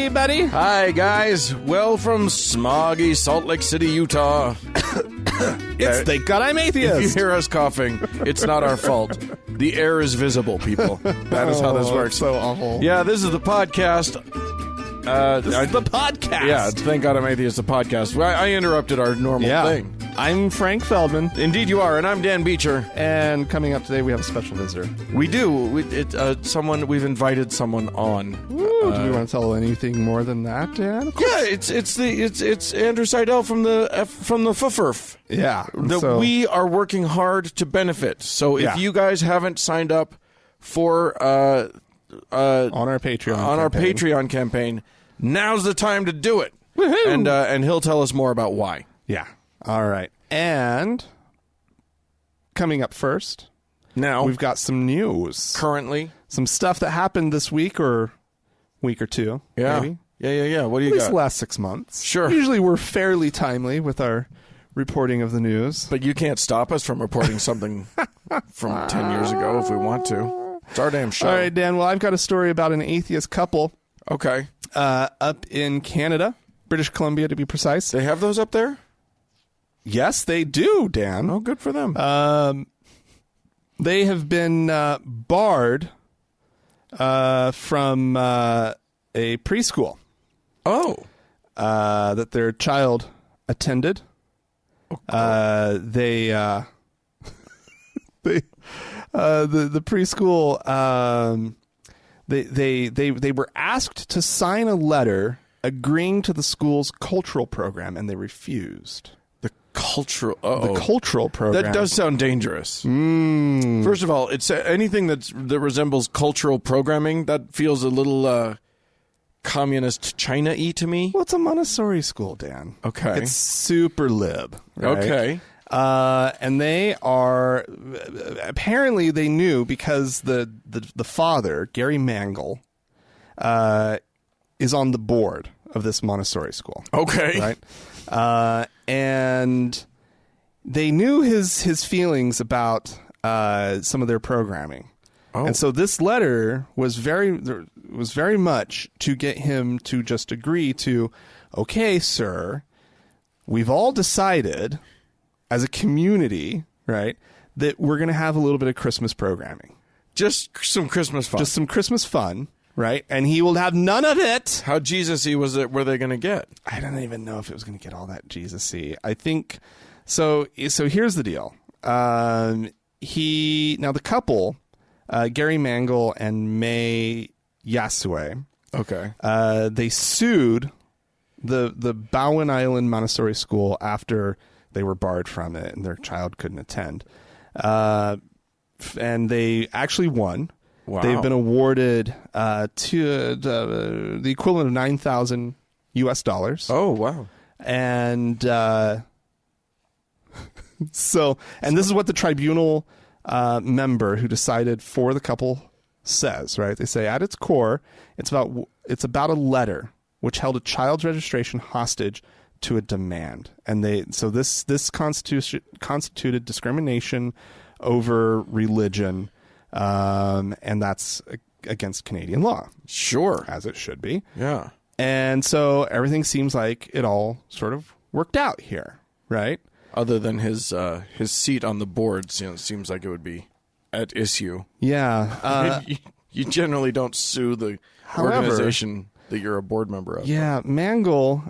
everybody. Hi, guys. Well, from smoggy Salt Lake City, Utah. It's Thank God I'm Atheist. If you hear us coughing, it's not our fault. The air is visible, people. That is how this works. So awful. Yeah, this is the podcast. This is the podcast. Yeah, Thank God I'm Atheist, the podcast. I interrupted our normal thing. I'm Frank Feldman. Indeed you are, and I'm Dan Beecher. And coming up today, we have a special visitor. We do. We've invited someone on. Ooh, do we want to tell anything more than that, Dan? Yeah, it's Andrew Seidel from the FFRF. Yeah. We are working hard to benefit. So if you guys haven't signed up for on our Patreon campaign, now's the time to do it. Woohoo! And he'll tell us more about why. Yeah. All right. And coming up first, now we've got some news. Currently, some stuff that happened this week or two. Yeah. Maybe. Yeah. What do you got? At least the last 6 months. Sure. Usually we're fairly timely with our reporting of the news. But you can't stop us from reporting something from 10 years ago if we want to. It's our damn show. All right, Dan. Well, I've got a story about an atheist couple. Okay. Up in Canada, British Columbia to be precise. They have those up there? Yes, they do, Dan. Oh, good for them. They have been barred from a preschool. Oh. That their child attended. Okay. The preschool they were asked to sign a letter agreeing to the school's cultural program, and they refused. The cultural program. That does sound dangerous. First of all, it's anything that resembles cultural programming that feels a little communist China-y to me. Well, it's a Montessori school, Dan. Okay, it's super lib. Right? Okay. And they are apparently they knew because the father, Gary Mangle, is on the board of this Montessori school. Okay. Right. And they knew his feelings about some of their programming. Oh. And so this letter was very much to get him to just agree to, okay, sir, we've all decided as a community, right, that we're going to have a little bit of Christmas programming. Just some Christmas fun. Just some Christmas fun, right? And he will have none of it. How Jesus-y were they going to get? I don't even know if it was going to get all that Jesus-y. I think, so here's the deal. Now the couple, Gary Mangle and May Yasue, okay, they sued the Bowen Island Montessori School after they were barred from it and their child couldn't attend. And they actually won. Wow. They've been awarded to the equivalent of $9,000 US. Oh, wow. And and this is what the tribunal member who decided for the couple says, right? They say at its core, it's about a letter which held a child's registration hostage to a demand, and this constituted discrimination over religion, and that's against Canadian law. Sure, as it should be. Yeah, and so everything seems like it all sort of worked out here, right? Other than his seat on the board, seems like it would be at issue. Yeah, you generally don't sue the organization that you're a board member of. Yeah, Mangle,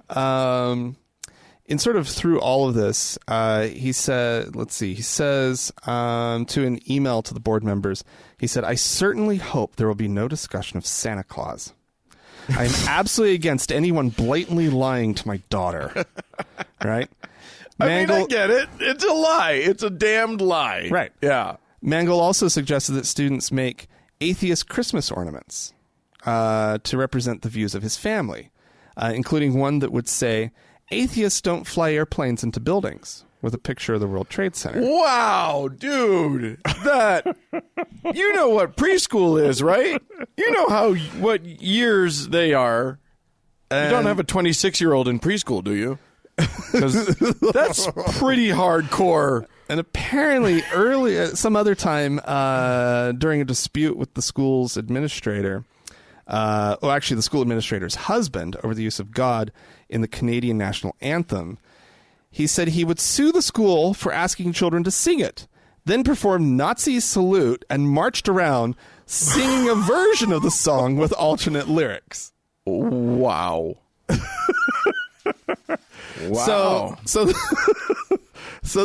in sort of through all of this, he says to an email to the board members, he said, "I certainly hope there will be no discussion of Santa Claus. I am absolutely against anyone blatantly lying to my daughter." Right? Mangle, I get it. It's a lie. It's a damned lie. Right. Yeah. Mangle also suggested that students make atheist Christmas ornaments to represent the views of his family, including one that would say, "Atheists don't fly airplanes into buildings," with a picture of the World Trade Center. Wow, dude. You know what preschool is, right? You know what years they are. You don't have a 26-year-old in preschool, do you? Because that's pretty hardcore. And apparently some other time during a dispute with the school's administrator, actually the school administrator's husband, over the use of God in the Canadian national anthem. He said he would sue the school for asking children to sing it, then performed Nazi salute and marched around singing a version of the song with alternate lyrics. Wow. Wow. So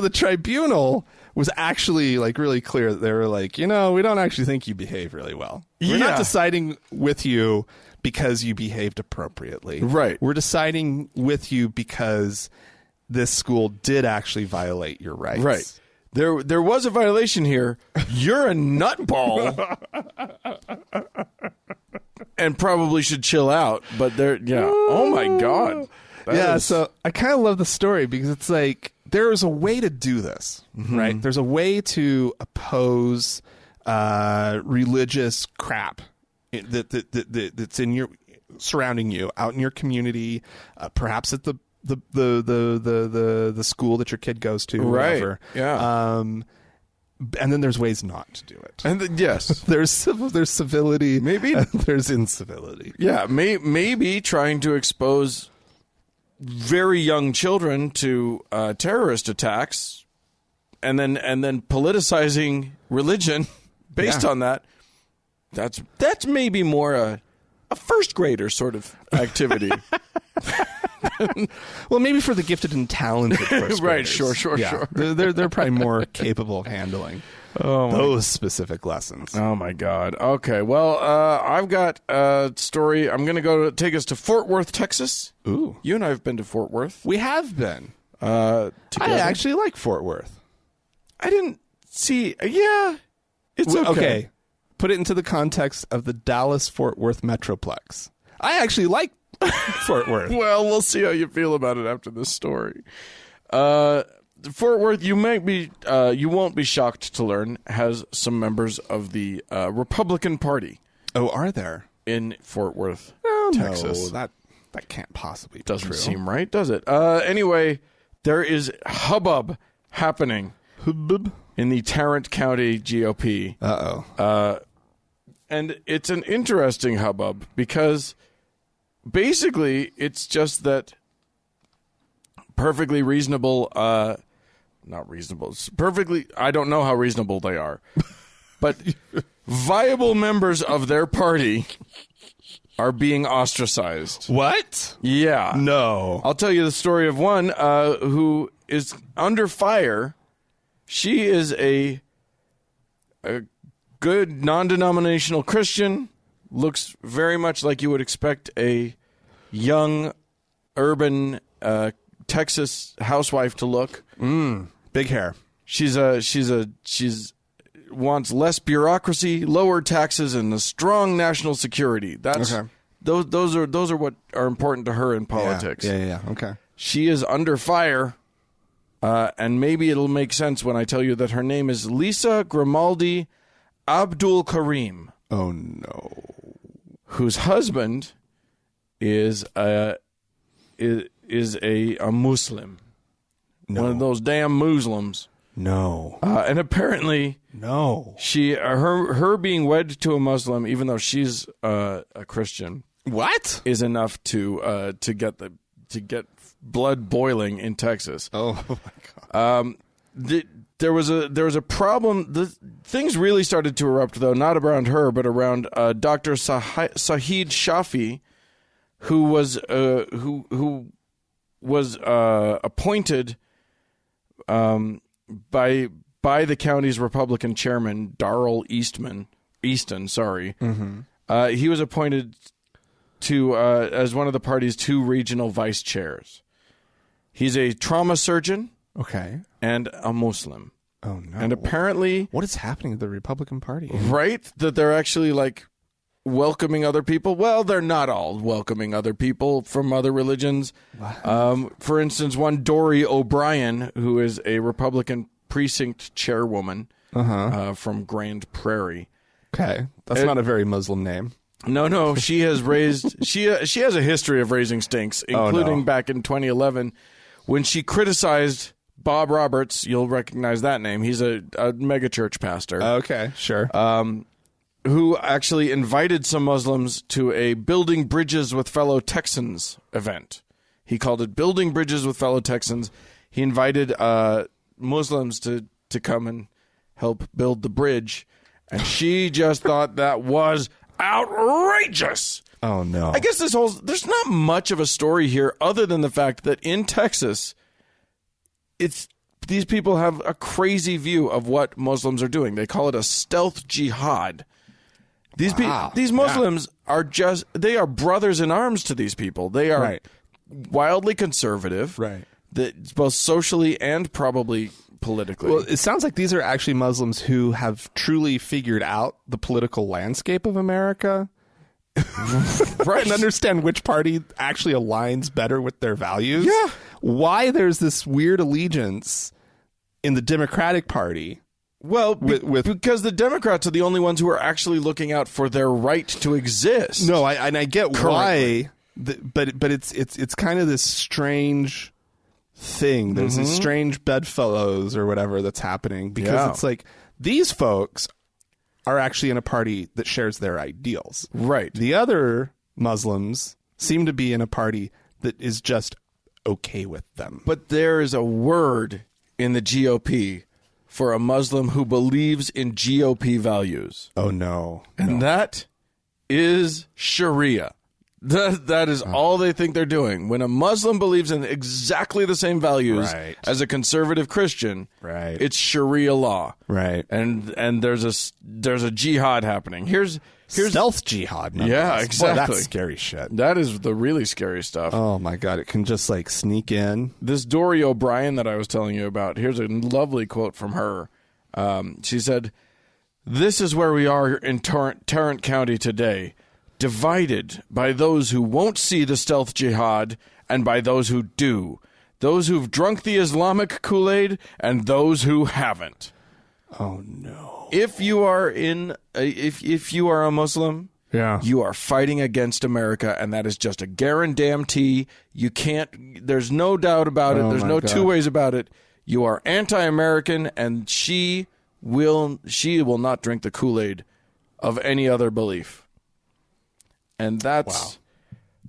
the tribunal was actually like really clear that they were like, we don't actually think you behave really well. We're not deciding with you because you behaved appropriately. Right. We're deciding with you because this school did actually violate your rights. Right. There was a violation here. You're a nutball. And probably should chill out. But oh my God. So I kind of love the story because it's like there is a way to do this, right? There's a way to oppose religious crap that's in your surrounding you, out in your community, perhaps at the school that your kid goes to, whatever. Right. Yeah. And then there's ways not to do it. And yes, there's civility, maybe, and there's incivility. Yeah, maybe trying to expose very young children to terrorist attacks, and then politicizing religion based on that. That's maybe more a first grader sort of activity. Well, maybe for the gifted and talented first right, graders. Sure. They're probably more capable of handling those specific lessons. Oh, my God. Okay, well, I've got a story. I'm going to take us to Fort Worth, Texas. Ooh. You and I have been to Fort Worth. We have been. Together. I actually like Fort Worth. I didn't see... Yeah, it's okay. Okay, put it into the context of the Dallas-Fort Worth Metroplex. I actually like Fort Worth. Well, we'll see how you feel about it after this story. Fort Worth, you won't be shocked to learn, has some members of the Republican Party. Oh, are there? In Fort Worth, No, Texas. that can't possibly be Doesn't true. seem right, does it? Anyway, there is hubbub happening in the Tarrant County GOP. Uh-oh. And it's an interesting hubbub because basically it's just that perfectly reasonable, not reasonable, I don't know how reasonable they are, but viable members of their party are being ostracized. What? Yeah. No. I'll tell you the story of one who is under fire. She is a good non-denominational Christian, looks very much like you would expect a young, urban Texas housewife to look. Big hair. She's wants less bureaucracy, lower taxes, and a strong national security. That's okay. Those are what are important to her in politics. Yeah. Okay. She is under fire, and maybe it'll make sense when I tell you that her name is Lisa Grimaldi Abdul Karim. Oh no. Whose husband is a Muslim. No. One of those damn Muslims. No. And apparently, no. She her being wed to a Muslim, even though she's a Christian, what is enough to get blood boiling in Texas. Oh my God. There was a problem. Things really started to erupt, though, not around her, but around Dr. Sahid Shafi, who was appointed by the county's Republican chairman, Darrell Easton. Mm-hmm. He was appointed to as one of the party's 2 regional vice chairs. He's a trauma surgeon. Okay. And a Muslim. Oh, no. And apparently... What is happening to the Republican Party? Right? That they're actually, welcoming other people. Well, they're not all welcoming other people from other religions. For instance, one Dory O'Brien, who is a Republican precinct chairwoman from Grand Prairie. Okay. That's not a very Muslim name. No. She has raised... she has a history of raising stinks, including back in 2011 when she criticized... Bob Roberts, you'll recognize that name. He's a megachurch pastor. Okay, sure. who actually invited some Muslims to a Building Bridges with Fellow Texans event. He called it Building Bridges with Fellow Texans. He invited Muslims to come and help build the bridge, and she just thought that was outrageous. Oh, no. I guess there's not much of a story here other than the fact that in Texas, these people have a crazy view of what Muslims are doing. They call it a stealth jihad. These Muslims are they are brothers in arms to these people. They are wildly conservative, right? Both socially and probably politically. Well, it sounds like these are actually Muslims who have truly figured out the political landscape of America. Right. And understand which party actually aligns better with their values. Yeah. Why there's this weird allegiance in the Democratic Party. Well, because the Democrats are the only ones who are actually looking out for their right to exist. No, I get currently. why, but it's kind of this strange thing. There's these strange bedfellows or whatever that's happening because it's like these folks are actually in a party that shares their ideals. Right. The other Muslims seem to be in a party that is just okay with them. But there is a word in the GOP for a Muslim who believes in GOP values. Oh, no. And that is Sharia. That is all they think they're doing. When a Muslim believes in exactly the same values as a conservative Christian, it's Sharia law. Right. And there's a jihad happening. Here's stealth jihad. Yeah, exactly. Boy, that's scary shit. That is the really scary stuff. Oh my God. It can just like sneak in. This Dory O'Brien that I was telling you about, here's a lovely quote from her. She said, "This is where we are in Tarrant County today. Divided by those who won't see the stealth jihad and by those who do. Those who've drunk the Islamic Kool-Aid and those who haven't." Oh no. If you are if you are a Muslim, you are fighting against America, and that is just a guarantee. You can't, there's no doubt about it. There's no two ways about it. You are anti-American, and she will not drink the Kool-Aid of any other belief. And that's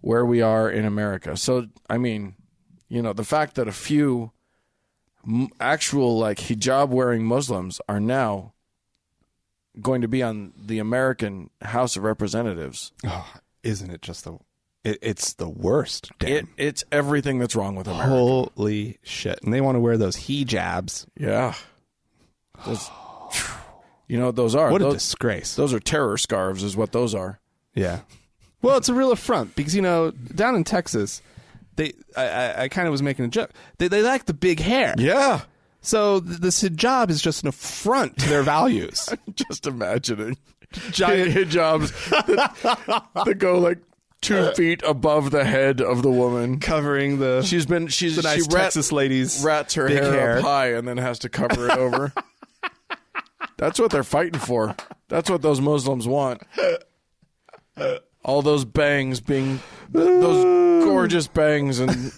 where we are in America. So, I mean, the fact that a few actual like hijab-wearing Muslims are now going to be on the American House of Representatives. Oh, isn't it just it's the worst. Damn. It's everything that's wrong with America. Holy shit. And they want to wear those hijabs. Yeah. You know what those are? What a disgrace. Those are terror scarves is what those are. Yeah. Well, it's a real affront because, down in Texas, I kind of was making a joke. They like the big hair. Yeah. So this hijab is just an affront to their values. I'm just imagining giant hijabs that go like 2 feet above the head of the woman, covering the. She's the nice Texas ladies rats her hair up high and then has to cover it over. That's what they're fighting for. That's what those Muslims want. All those bangs being those gorgeous bangs and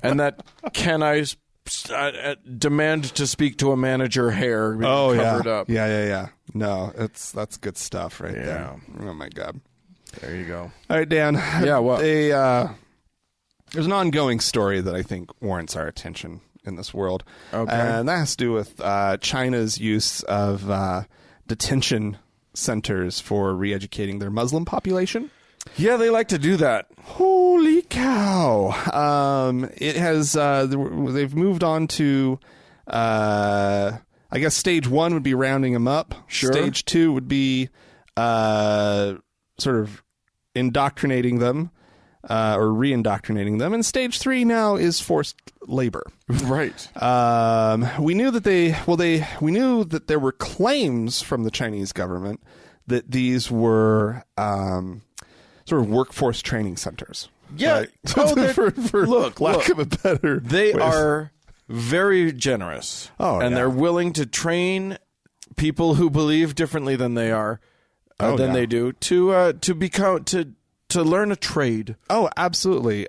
that can I demand to speak to a manager hair being covered up. Yeah. No, that's good stuff right there. Oh my God. There you go. All right, Dan. Yeah, what? There's an ongoing story that I think warrants our attention in this world. Okay. And that has to do with China's use of detention centers for re-educating their Muslim population. Yeah, they like to do that. Holy cow. It has, they've moved on to, I guess stage 1 would be rounding them up. Sure. Stage 2 would be, sort of indoctrinating them, or re-indoctrinating them. And stage 3 now is forced labor. Right. We knew that we knew that there were claims from the Chinese government that these were, sort of workforce training centers. Yeah. Right? For lack of a better They way. are very generous. And they're willing to train people who believe differently than they are, they do, to learn a trade. Oh, absolutely.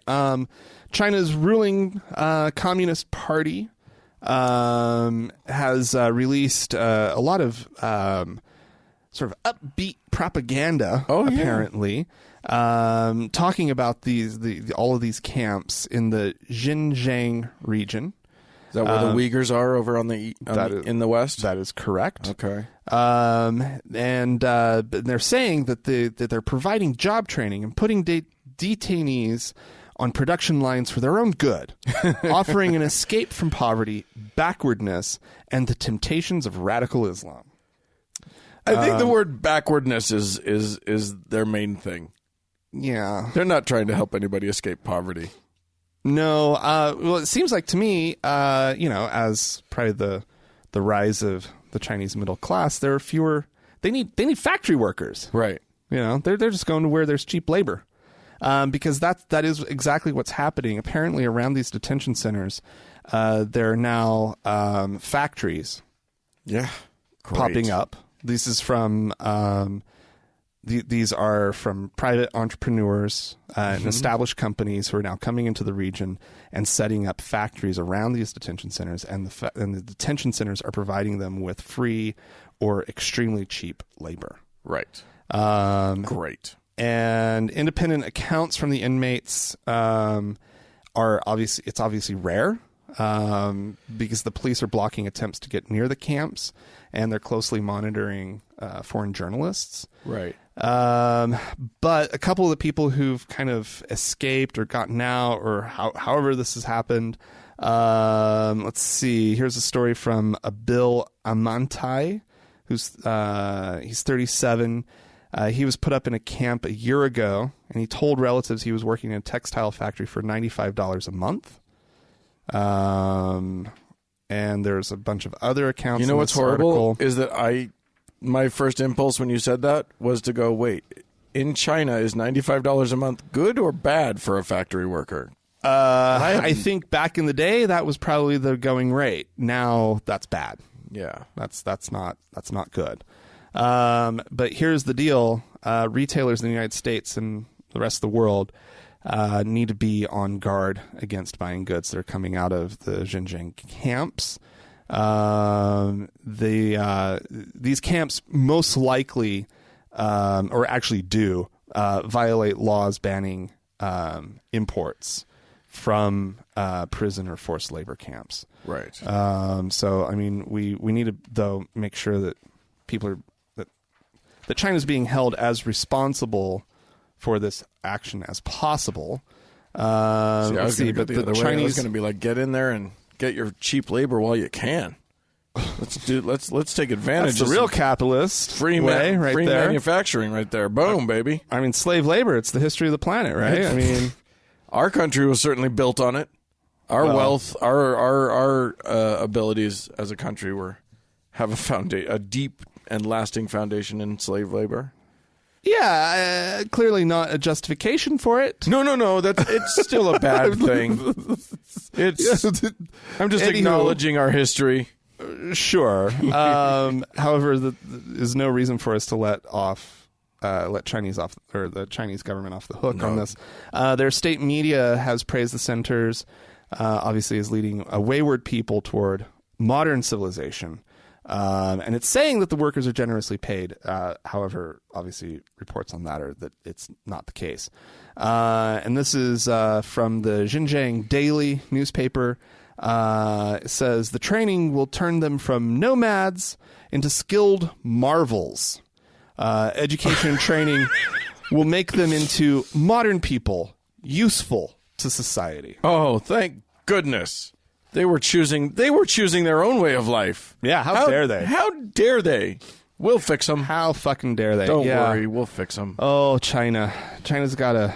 China's ruling Communist Party has released a lot of sort of upbeat propaganda, Oh, yeah. apparently, talking about all of these camps in the Xinjiang region. Is that where the Uyghurs are over in the West? That is correct. Okay. And they're saying that they're providing job training and putting detainees on production lines for their own good, offering an escape from poverty, backwardness, and the temptations of radical Islam. I think the word backwardness is their main thing. Yeah. They're not trying to help anybody escape poverty. No. Well, it seems like to me, as probably the rise of the Chinese middle class, there are fewer. They need factory workers. Right. They're just going to where there's cheap labor. Because that is exactly what's happening. Apparently, around these detention centers, there are now factories. Yeah. Great. Popping up. This is from these are from private entrepreneurs and established companies who are now coming into the region and setting up factories around these detention centers, and the detention centers are providing them with free or extremely cheap labor. Right. Great. And independent accounts from the inmates are obviously rare because the police are blocking attempts to get near the camps, and they're closely monitoring foreign journalists. Right. But a couple of the people who've kind of escaped or gotten out, or however this has happened, let's see. Here's a story from Abil Amantai, he's 37. He was put up in a camp a year ago, and he told relatives he was working in a textile factory for $95 a month. And there's a bunch of other accounts. You know in what's this horrible article. is that my first impulse when you said that was to go, wait, in China, is $95 a month good or bad for a factory worker? I think back in the day that was probably the going rate. Now that's bad. Yeah, that's not good. But here's the deal: retailers in the United States and the rest of the world need to be on guard against buying goods that are coming out of the Xinjiang camps. These camps most likely, or actually do, violate laws banning imports from prison or forced labor camps. right. So, I mean, we need to, though, make sure that that China's being held as responsible for this action as possible. I was going to go the other way. I was Chinese going to be like, get in there and get your cheap labor while you can. Let's take advantage. That's the real capitalist free way, right free there. manufacturing right there. Boom, baby. I mean, slave labor. It's the history of the planet, right? I mean, our country was certainly built on it. Our wealth, our abilities as a country have a deep and lasting foundation in slave labor. yeah, clearly not a justification for it. No. It's still a bad thing. I'm just acknowledging our history. Sure. However, there's no reason for us to let Chinese off, or the Chinese government off the hook on this. Their state media has praised the centers, obviously as leading a wayward people toward modern civilization. And it's saying that the workers are generously paid. However, obviously reports on that are that it's not the case. And this is from the Xinjiang Daily newspaper. It says the training will turn them from nomads into skilled marvels. Education and training will make them into modern people, useful to society. Oh, thank goodness. They were choosing their own way of life. Yeah, how dare they? How dare they? We'll fix them. How fucking dare they? Don't worry, we'll fix them. Oh, China. China's got to...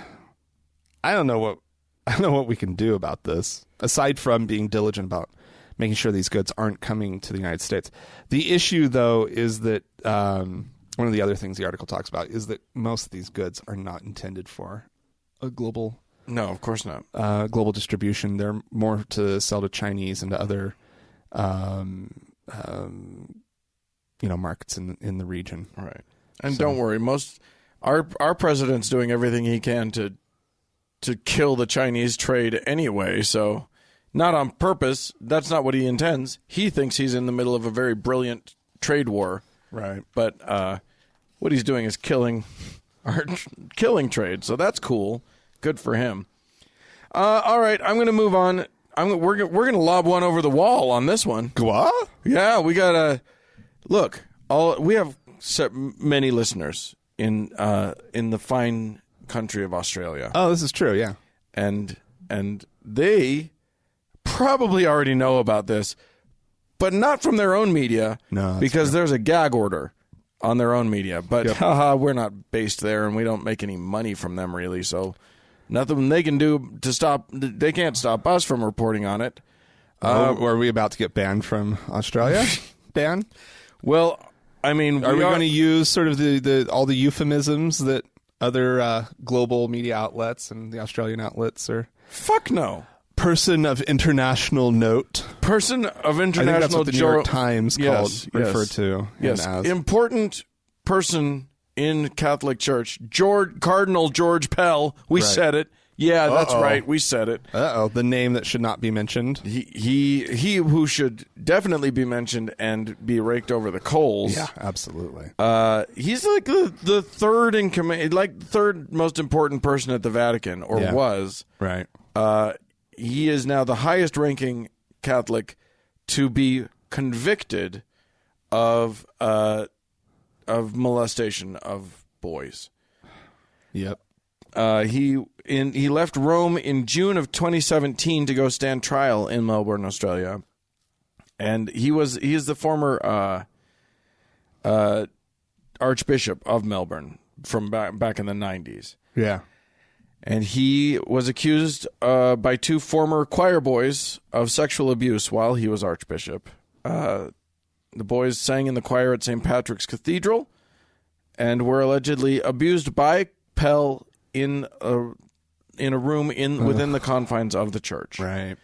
I don't know what we can do about this, aside from being diligent about making sure these goods aren't coming to the United States. The issue, though, is that one of the other things the article talks about is that most of these goods are not intended for a global... No, of course not. Global distribution. They're more to sell to Chinese and to other, markets in the region. Right. And don't worry, our president's doing everything he can to kill the Chinese trade anyway. So, not on purpose. That's not what he intends. He thinks he's in the middle of a very brilliant trade war. Right. But what he's doing is killing trade. So that's cool. Good for him. All right, I'm going to move on. We're going to lob one over the wall on this one. What? Yeah, we got to look. We have many listeners in the fine country of Australia. Oh, this is true. Yeah, and they probably already know about this, but not from their own media. No, because there's a gag order on their own media. But Yep. We're not based there, and we don't make any money from them really. So nothing they can do to stop. They can't stop us from reporting on it. Were we about to get banned from Australia? Banned? Well, I mean, Are we going to use sort of the all the euphemisms that other global media outlets and the Australian outlets are? Fuck no. Person of international note. Person of international. I think that's what the New York Times referred to. Yes, as. Important person in Catholic Church, Cardinal George Pell. We said it. Yeah, that's right. We said it. The name that should not be mentioned. He who should definitely be mentioned and be raked over the coals. Yeah, absolutely. He's like the third in command, like third most important person at the Vatican, or was. Right. He is now the highest ranking Catholic to be convicted of molestation of boys. Yep. He left Rome in June of 2017 to go stand trial in Melbourne, Australia, and he is the former Archbishop of Melbourne from back in the 90s. Yeah. And he was accused by two former choir boys of sexual abuse while he was Archbishop. The boys sang in the choir at St. Patrick's Cathedral and were allegedly abused by Pell in a room within the confines of the church. Right.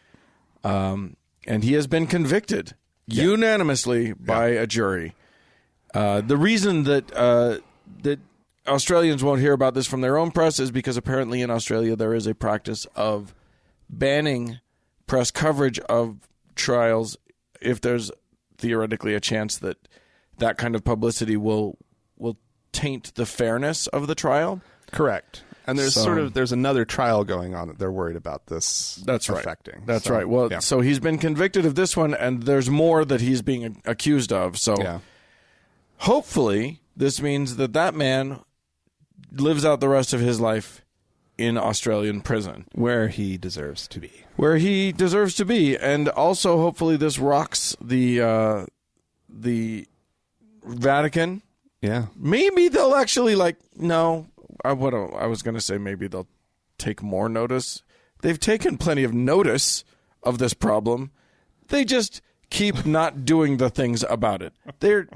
And he has been convicted unanimously by a jury. The reason that Australians won't hear about this from their own press is because apparently in Australia there is a practice of banning press coverage of trials if there's theoretically a chance that that kind of publicity will taint the fairness of the trial. Correct. And there's there's another trial going on that they're worried about this affecting. That's right. Well, so he's been convicted of this one, and there's more that he's being accused of. So hopefully this means that man lives out the rest of his life in Australian prison. Where he deserves to be. And also, hopefully, this rocks the Vatican. Yeah. Maybe they'll actually, no. I was going to say maybe they'll take more notice. They've taken plenty of notice of this problem. They just keep not doing the things about it. They're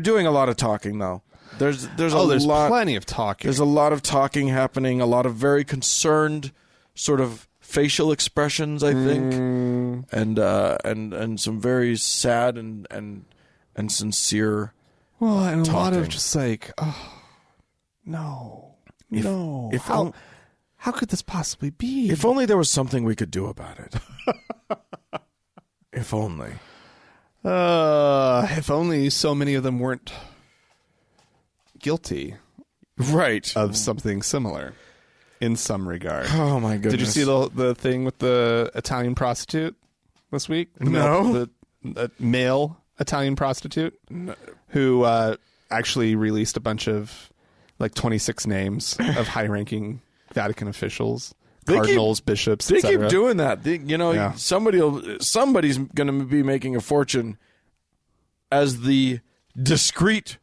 doing a lot of talking, though. There's plenty of talking. There's a lot of talking happening, a lot of very concerned sort of facial expressions, I think, and some very sad and sincere. Well, and talking. A lot of just no. How could this possibly be? If only there was something we could do about it. If only. If only so many of them weren't guilty, right, of something similar in some regard. Oh my goodness! Did you see the thing with the Italian prostitute this week? No, the male Italian prostitute who actually released a bunch of 26 names of high-ranking Vatican officials, cardinals, bishops. They keep doing that. Somebody's going to be making a fortune as the discreet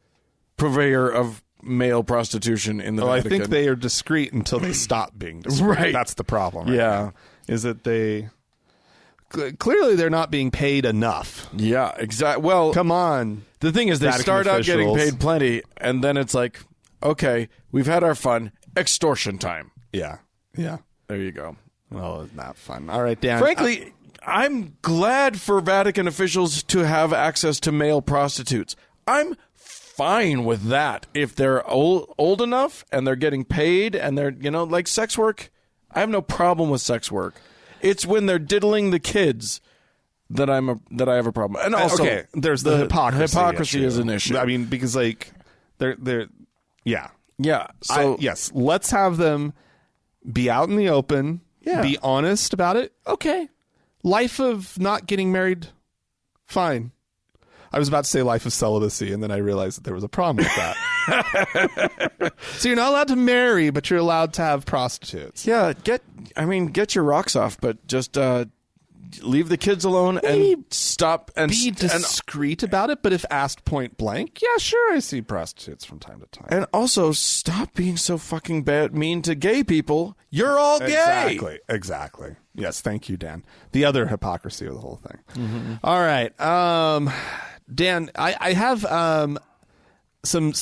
purveyor of male prostitution in the Vatican. I think they are discreet until they stop being discreet. Right. That's the problem. Now, is that they clearly they're not being paid enough. Yeah, exactly. Well, come on. The thing is, they Vatican start out officials. getting paid plenty, and then it's like, okay, we've had our fun. Extortion time. Yeah. There you go. Well, it's not fun. All right, Dan. Frankly, I'm glad for Vatican officials to have access to male prostitutes. I'm fine with that if they're old enough and they're getting paid and they're, like sex work. I have no problem with sex work. It's when they're diddling the kids that I have a problem. And also, there's the hypocrisy. Hypocrisy is an issue. I mean, because They're yeah. Yeah. So Yes, let's have them be out in the open, be honest about it. Okay. Life of not getting married, fine. I was about to say life of celibacy, and then I realized that there was a problem with that. So you're not allowed to marry, but you're allowed to have prostitutes. yeah, get your rocks off, but just leave the kids alone and stop and Be discreet about it, but if asked point blank, yeah, sure, I see prostitutes from time to time. and also stop being so fucking mean to gay people. You're all gay. Exactly. Yes, thank you, Dan. The other hypocrisy of the whole thing. All right. Dan, I have some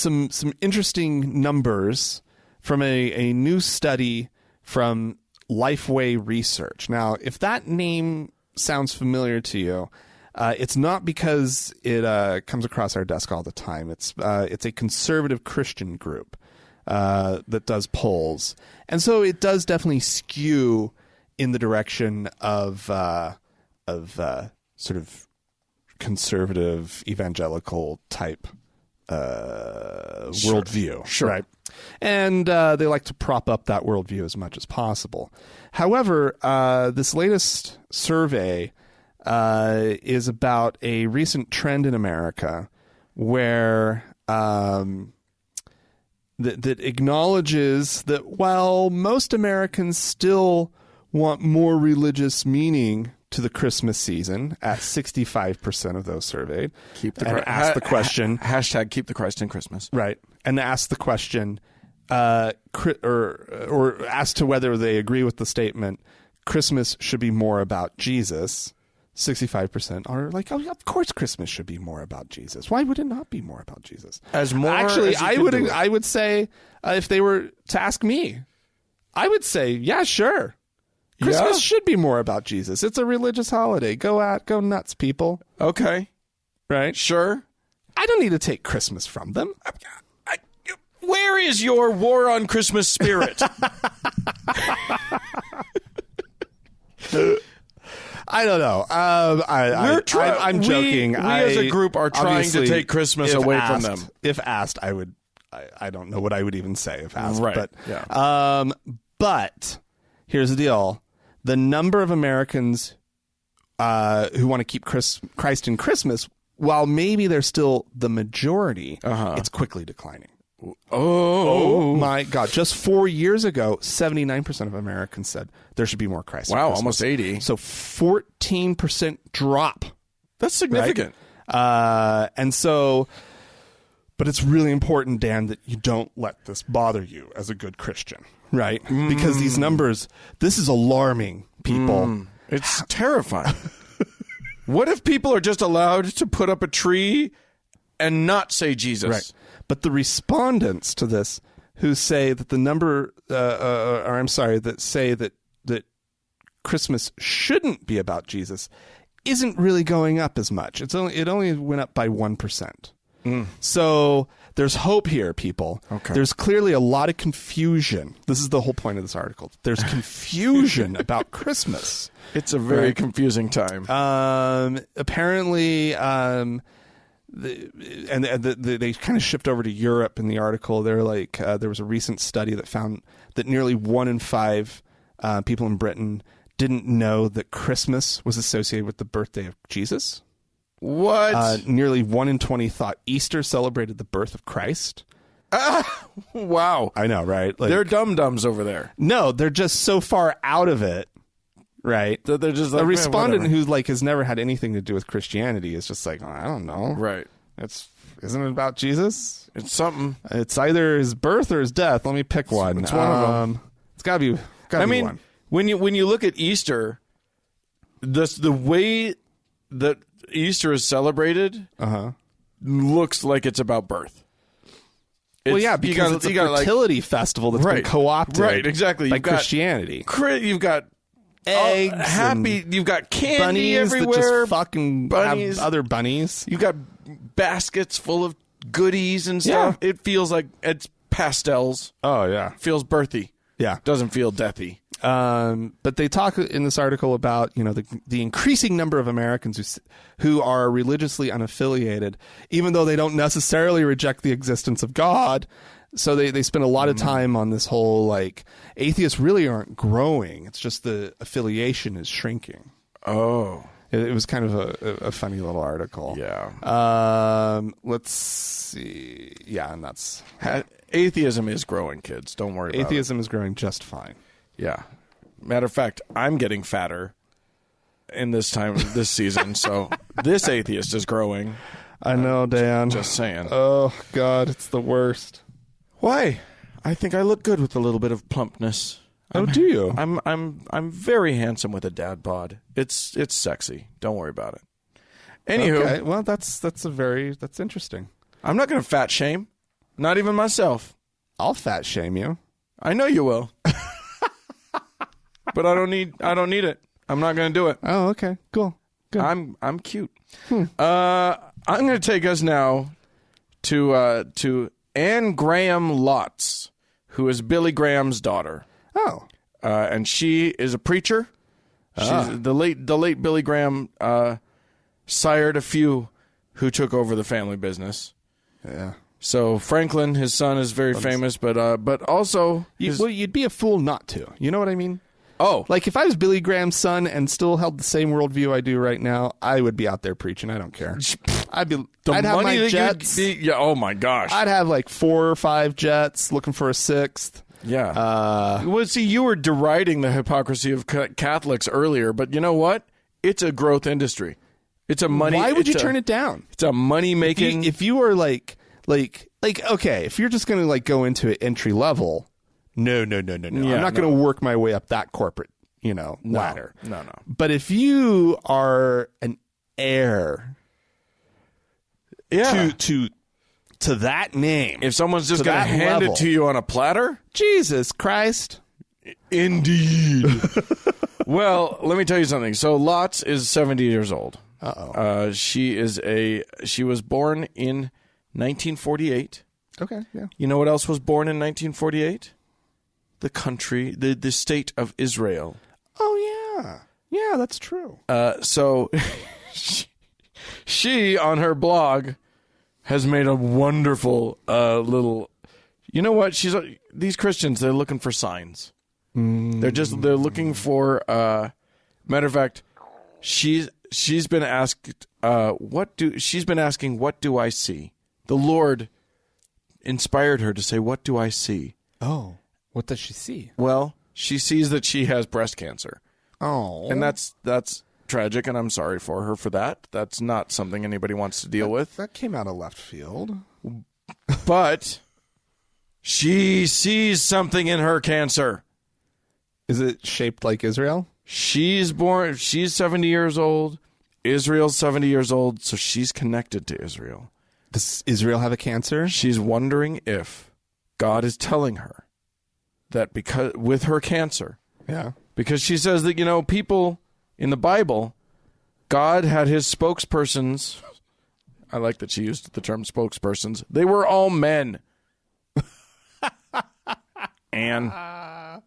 interesting numbers from a new study from Lifeway Research. Now, if that name sounds familiar to you, it's not because it comes across our desk all the time. It's a conservative Christian group that does polls, and so it does definitely skew in the direction of sort of conservative evangelical type worldview, Sure. right? And they like to prop up that worldview as much as possible. However, this latest survey is about a recent trend in America where that acknowledges that while most Americans still want more religious meaning to the Christmas season, at 65% of those surveyed, ask the question, hashtag keep the Christ in Christmas. right? And ask the question, or ask to whether they agree with the statement, Christmas should be more about Jesus. 65% are like, oh, of course, Christmas should be more about Jesus. Why would it not be more about Jesus? Actually, I would say if they were to ask me, I would say, yeah, sure. Christmas should be more about Jesus. It's a religious holiday. Go nuts, people. Okay. Right? Sure. I don't need to take Christmas from them. Where is your war on Christmas spirit? I don't know. I'm joking. We as a group are trying to take Christmas away from them. If asked, I don't know what I would even say if asked. Right. But, Yeah. But here's the deal. The number of Americans who want to keep Christ in Christmas, while maybe they're still the majority, it's quickly declining. Oh my God. Just 4 years ago, 79% of Americans said there should be more Christ. Wow, almost 80. So 14% drop. That's significant. Right? And so, but it's really important, Dan, that you don't let this bother you as a good Christian, right? Because these numbers, this is alarming, people. It's terrifying. What if people are just allowed to put up a tree and not say Jesus? Right. But the respondents to this who say that the number, that say that Christmas shouldn't be about Jesus isn't really going up as much. It only went up by 1%. So there's hope here, people. Okay. There's clearly a lot of confusion. This is the whole point of this article. There's confusion about Christmas. It's a very confusing time. Apparently, they kind of shift over to Europe in the article. They're like, there was a recent study that found that nearly 1 in 5 people in Britain didn't know that Christmas was associated with the birthday of Jesus. What? Nearly 1 in 20 thought Easter celebrated the birth of Christ. Wow. I know, right? Like, they're dum-dums over there. No, they're just so far out of it, right? That they're just like, a respondent who like has never had anything to do with Christianity is just like, oh, I don't know. Right. Isn't it about Jesus? It's something. It's either his birth or his death. Let me pick one. It's one of them. It's got to be. I mean, one. when you look at Easter, the way that Easter is celebrated looks like it's about birth. Well, yeah, because it's a fertility festival that's been co-opted, right? Exactly. By Christianity. You've got eggs, you've got candy bunnies everywhere. That just fucking bunnies. Have other bunnies. You've got baskets full of goodies and stuff. Yeah. It feels like it's pastels. Oh yeah, feels birthy. Yeah, doesn't feel deathy. But they talk in this article about, the increasing number of Americans who are religiously unaffiliated, even though they don't necessarily reject the existence of God. So they spend a lot of time on this whole, like, atheists really aren't growing. It's just the affiliation is shrinking. Oh. It was kind of a funny little article. Yeah. Let's see. Yeah, and that's... Atheism is growing, kids. Don't worry about it. Atheism is growing just fine. Yeah. Matter of fact, I'm getting fatter in this season, so this atheist is growing. I know, Dan. Just saying. Oh, God, it's the worst. Why? I think I look good with a little bit of plumpness. Oh, do you? I'm very handsome with a dad bod. It's sexy. Don't worry about it. Anywho, okay. Well, that's interesting. I'm not going to fat shame. Not even myself. I'll fat shame you. I know you will. But I don't need it. I'm not going to do it. Oh, okay. Cool. Good. I'm cute. I'm going to take us now to Anne Graham Lotz, who is Billy Graham's daughter. Oh. And she is a preacher. She's the late Billy Graham sired a few who took over the family business. Yeah. So Franklin, his son, is very famous, but also you'd be a fool not to. You know what I mean? Oh, like if I was Billy Graham's son and still held the same worldview I do right now, I would be out there preaching. I don't care. I'd have my jets. Yeah. Oh my gosh. I'd have like 4 or 5 jets, looking for a 6th. Yeah. Well, see, you were deriding the hypocrisy of Catholics earlier, but you know what? It's a growth industry. It's a money. Why would you turn it down? It's a money making. If you are like okay, if you're just going to like go into it entry level, no. Yeah, I'm not going to work my way up that corporate, ladder. No. But if you are an heir, to that name, if someone's just going to hand it to you on a platter, Jesus Christ, indeed. Well, let me tell you something. So Lotz is 70 years old. Uh-oh. She was born in 1948. Okay, yeah. You know what else was born in 1948? The country, the state of Israel. Oh, yeah. Yeah, that's true. So she, on her blog, has made a wonderful little... You know what? These Christians, they're looking for signs. They're looking for... matter of fact, she's been asked, she's been asking, what do I see? The Lord inspired her to say, what do I see? Oh, what does she see? Well, she sees that she has breast cancer. Oh. And that's tragic, and I'm sorry for her for that. That's not something anybody wants to deal with. That came out of left field. But she sees something in her cancer. Is it shaped like Israel? She's 70 years old. Israel's 70 years old, so she's connected to Israel. Does Israel have a cancer? She's wondering if God is telling her that because with her cancer. Yeah. Because she says that, people in the Bible, God had his spokespersons. I like that she used the term spokespersons. They were all men. And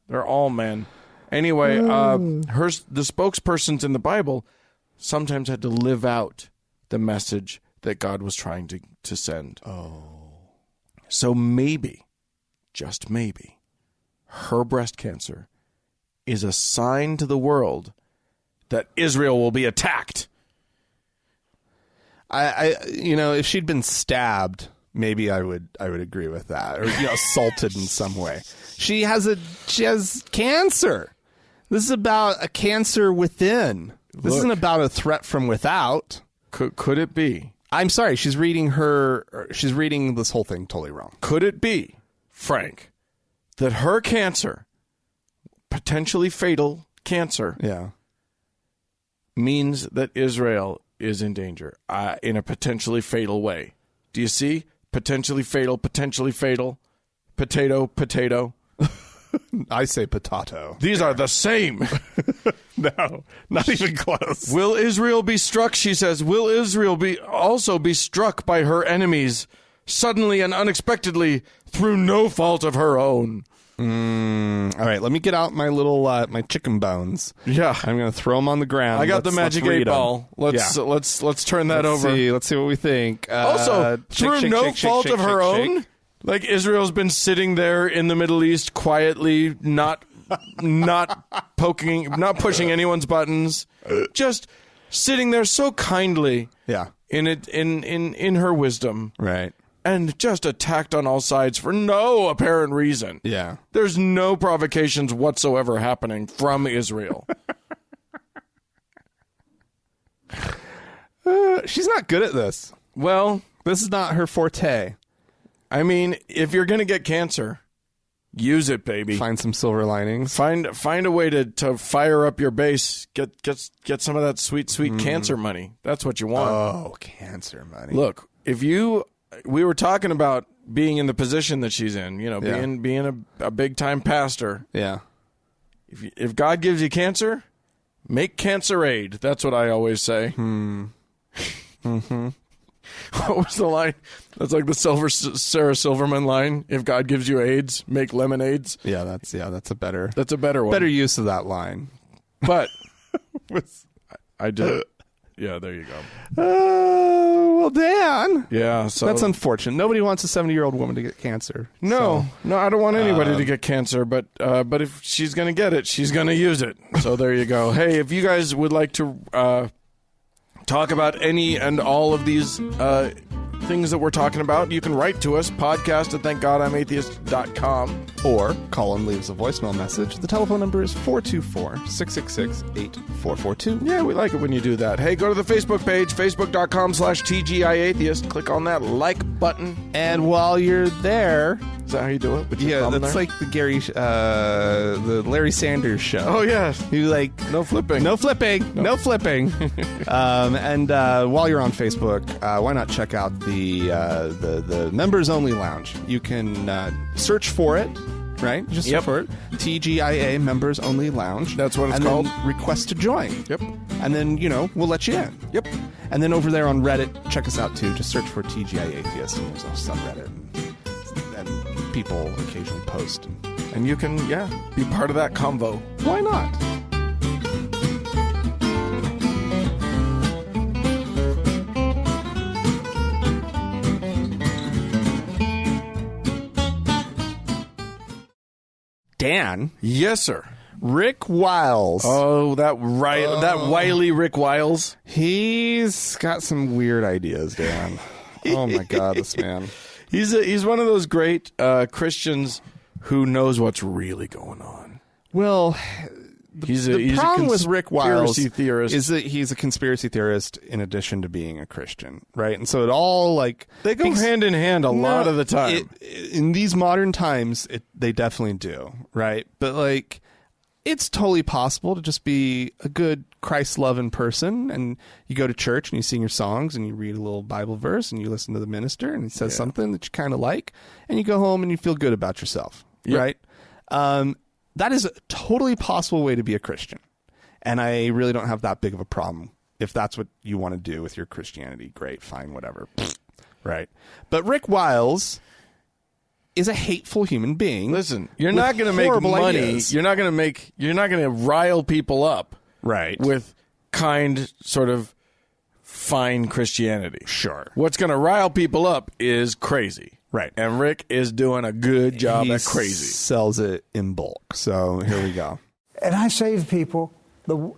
they're all men. Anyway, the spokespersons in the Bible sometimes had to live out the message that God was trying to send. Oh. So maybe, just maybe, her breast cancer is a sign to the world that Israel will be attacked. If she'd been stabbed, maybe I would agree with that, or assaulted in some way. She has cancer. This is about a cancer within. This isn't about a threat from without. Could it be? I'm sorry. She's reading this whole thing totally wrong. Could it be, Frank, that her cancer, potentially fatal cancer, means that Israel is in danger in a potentially fatal way? Do you see? Potentially fatal, potato. I say potato. These are the same. No, not even close. Will Israel be struck, she says. Will Israel also be struck by her enemies, suddenly and unexpectedly, through no fault of her own? All right, let me get out my little my chicken bones. Yeah, I'm going to throw them on the ground. I got the magic 8-ball. Let's turn that over. Let's see what we think. Also, through no fault of her own, like Israel's been sitting there in the Middle East quietly, not pushing anyone's buttons, just sitting there so kindly. Yeah, in her wisdom, right. And just attacked on all sides for no apparent reason. Yeah. There's no provocations whatsoever happening from Israel. She's not good at this. Well, this is not her forte. I mean, if you're going to get cancer, use it, baby. Find some silver linings. Find a way to fire up your base. Get some of that sweet cancer money. That's what you want. Oh, cancer money. Look, we were talking about being in the position that she's in, being a big time pastor. Yeah. If God gives you cancer, make cancer aid. That's what I always say. Mm-hmm. What was the line? That's like the Sarah Silverman line. If God gives you AIDS, make lemonades. Yeah, that's a better one. Better use of that line. But I did. Yeah, there you go. Well, Dan. Yeah, so that's unfortunate. Nobody wants a 70-year-old woman to get cancer. No, I don't want anybody to get cancer. But if she's going to get it, she's going to use it. So there you go. Hey, if you guys would like to talk about any and all of these things that we're talking about, you can write to us, podcast@thankgodimatheist.com. Or call and leave us a voicemail message. The telephone number is 424-666-8442. Yeah, we like it when you do that. Hey, go to the Facebook page, facebook.com/TGIAtheist. Click on that like button. And while you're there... Is that how you do it? Yeah, that's like the the Larry Sanders show. Oh, yeah. You no flipping. No flipping. No flipping. And while you're on Facebook, why not check out the members only lounge? You can search for it, right? Just search for it. TGIA members only lounge. That's what it's called. Then request to join. Yep. And then, we'll let you in. Yep. And then over there on Reddit, check us out too. Just search for TGIA Atheist, and there's a subreddit. And people occasionally post. And you can, be part of that convo. Why not? Dan. Yes, sir. Rick Wiles. Oh, that wily Rick Wiles. He's got some weird ideas, Dan. Oh my God, this man. He's one of those great Christians who knows what's really going on. Well, the problem with Rick Wiles theorist. is that he's a conspiracy theorist in addition to being a Christian, right? And so it all they go hand in hand a lot of the time. In these modern times, they definitely do, right? But it's totally possible to just be a good Christ-loving person, and you go to church and you sing your songs and you read a little Bible verse and you listen to the minister and he says something that you kind of like, and you go home and you feel good about yourself, right? That is a totally possible way to be a Christian, and I really don't have that big of a problem. If that's what you want to do with your Christianity, great, fine, whatever, right? But Rick Wiles is a hateful human being. Listen, you're not going to make money. Ideas. You're not going to rile people up, right? With kind, sort of fine Christianity. Sure. What's going to rile people up is crazy. Right. And Rick is doing a good job at crazy. Sells it in bulk. So here we go. And I say to people,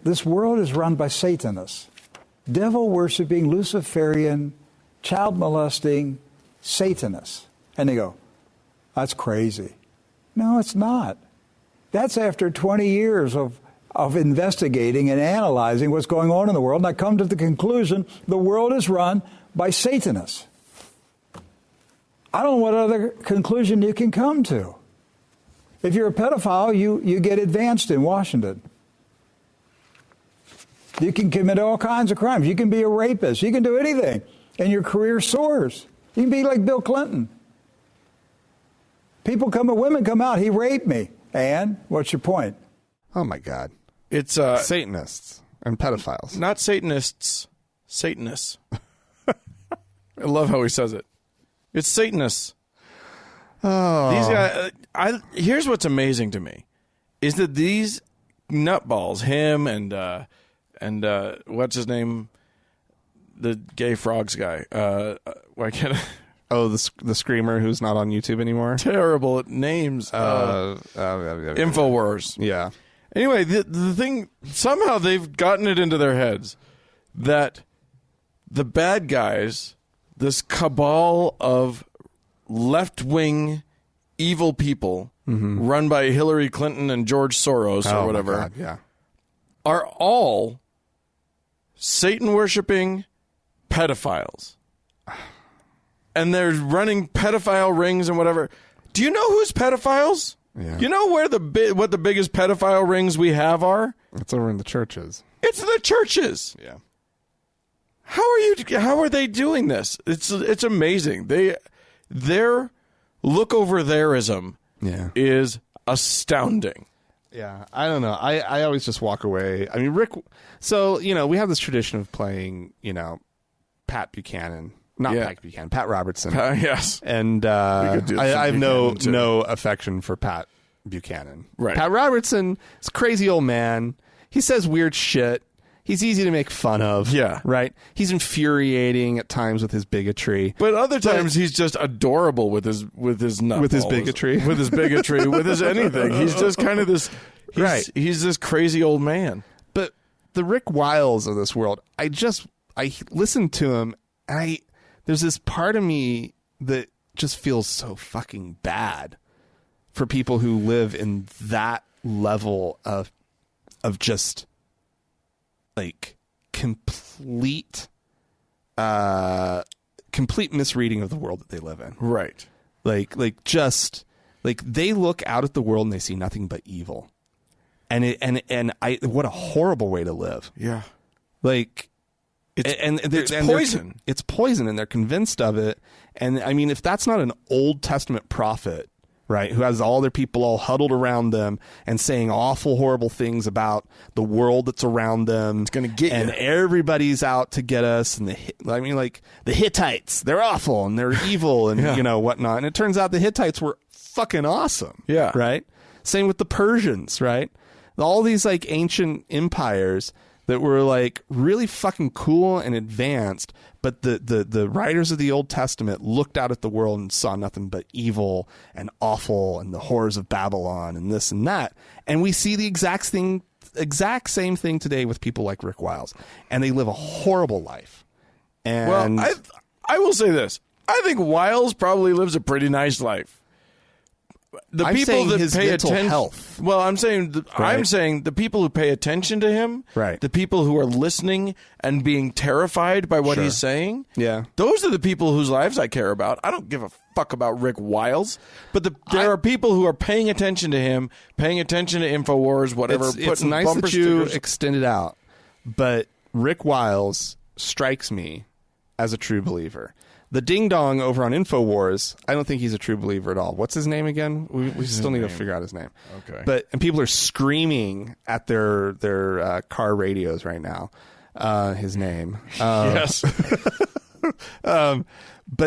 this world is run by Satanists. Devil-worshipping, Luciferian, child-molesting Satanists. And they go, that's crazy. No, it's not. That's after 20 years of investigating and analyzing what's going on in the world. And I come to the conclusion the world is run by Satanists. I don't know what other conclusion you can come to. If you're a pedophile, you get advanced in Washington. You can commit all kinds of crimes. You can be a rapist. You can do anything. And your career soars. You can be like Bill Clinton. Women come out, he raped me. And what's your point? Oh, my God. It's Satanists and pedophiles. Not Satanists. Satanists. I love how he says it. It's Satanists. Oh. These guys. Here's what's amazing to me is that these nutballs, him and what's his name, the gay frogs guy. Why can't I? Oh, the screamer who's not on YouTube anymore. Terrible names. Infowars. Yeah. Anyway, the thing, somehow they've gotten it into their heads that the bad guys, this cabal of left-wing evil people run by Hillary Clinton and George Soros or whatever, my God, yeah, are all Satan-worshipping pedophiles. And they're running pedophile rings and whatever. Do you know who's pedophiles? Yeah. You know where what the biggest pedophile rings we have are? It's over in the churches. It's the churches. Yeah. How are they doing this? It's amazing. Their look over thereism is astounding. Yeah, I don't know. I always just walk away. I mean, Rick. So we have this tradition of playing Pat Buchanan. Pat Buchanan, Pat Robertson. Yes. And I have no affection for Pat Buchanan. Right. Pat Robertson is a crazy old man. He says weird shit. He's easy to make fun of. Yeah. Right? He's infuriating at times with his bigotry. But other times he's just adorable with his nutballs. With his bigotry. With his bigotry. With his anything. He's just kind of this... He's this crazy old man. But the Rick Wiles of this world, I listen to him and there's this part of me that just feels so fucking bad for people who live in that level of just like complete misreading of the world that they live in. Right. Like they look out at the world and they see nothing but evil. And what a horrible way to live. Yeah. Like, it's poison. It's poison, and they're convinced of it. And I mean, if that's not an Old Testament prophet, right, who has all their people all huddled around them and saying awful, horrible things about the world that's around them, it's going to get and you. Everybody's out to get us. And the Hittites, they're awful and they're evil and whatnot. And it turns out the Hittites were fucking awesome. Yeah. Right. Same with the Persians. Right. All these like ancient empires that were like really fucking cool and advanced, but the writers of the Old Testament looked out at the world and saw nothing but evil and awful and the horrors of Babylon and this and that. And we see the exact same thing today with people like Rick Wiles, and they live a horrible life. And well, I will say this: I think Wiles probably lives a pretty nice life. The people that pay attention, health. Well, I'm saying the people who pay attention to him, right? The people who are listening and being terrified by what he's saying, those are the people whose lives I care about. I don't give a fuck about Rick Wiles, but there are people who are paying attention to him, paying attention to Infowars, whatever. It's nice that you extend it out, but Rick Wiles strikes me as a true believer. The ding dong over on Infowars, I don't think he's a true believer at all. What's his name again? We still need to figure out his name. Okay. And people are screaming at their car radios right now. His name. Yes. But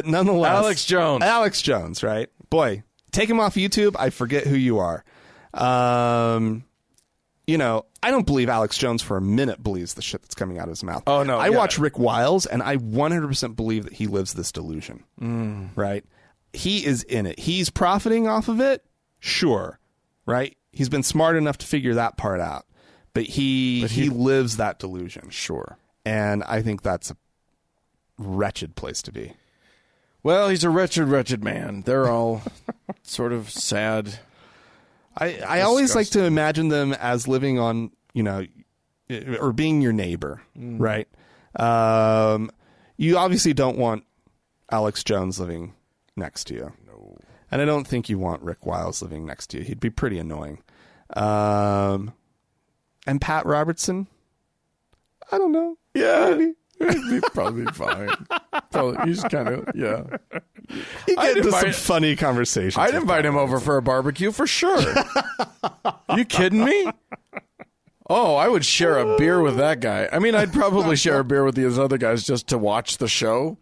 nonetheless, Alex Jones, right? Boy, take him off YouTube. I forget who you are. I don't believe Alex Jones for a minute believes the shit that's coming out of his mouth. Oh, no. I watch Rick Wiles, and I 100% believe that he lives this delusion. Right? He is in it. He's profiting off of it? Sure. Right? He's been smart enough to figure that part out. But he lives that delusion. Sure. And I think that's a wretched place to be. Well, he's a wretched man. They're all sort of sad. I always like to imagine them as living on, or being your neighbor, right? You obviously don't want Alex Jones living next to you. No. And I don't think you want Rick Wiles living next to you. He'd be pretty annoying. And Pat Robertson? I don't know. Yeah. Maybe. He'd probably be fine. He's kind of, He get into some funny conversations. I'd invite him over for a barbecue for sure. You kidding me? Oh, I would share a beer with that guy. I mean, I'd probably share a beer with these other guys just to watch the show.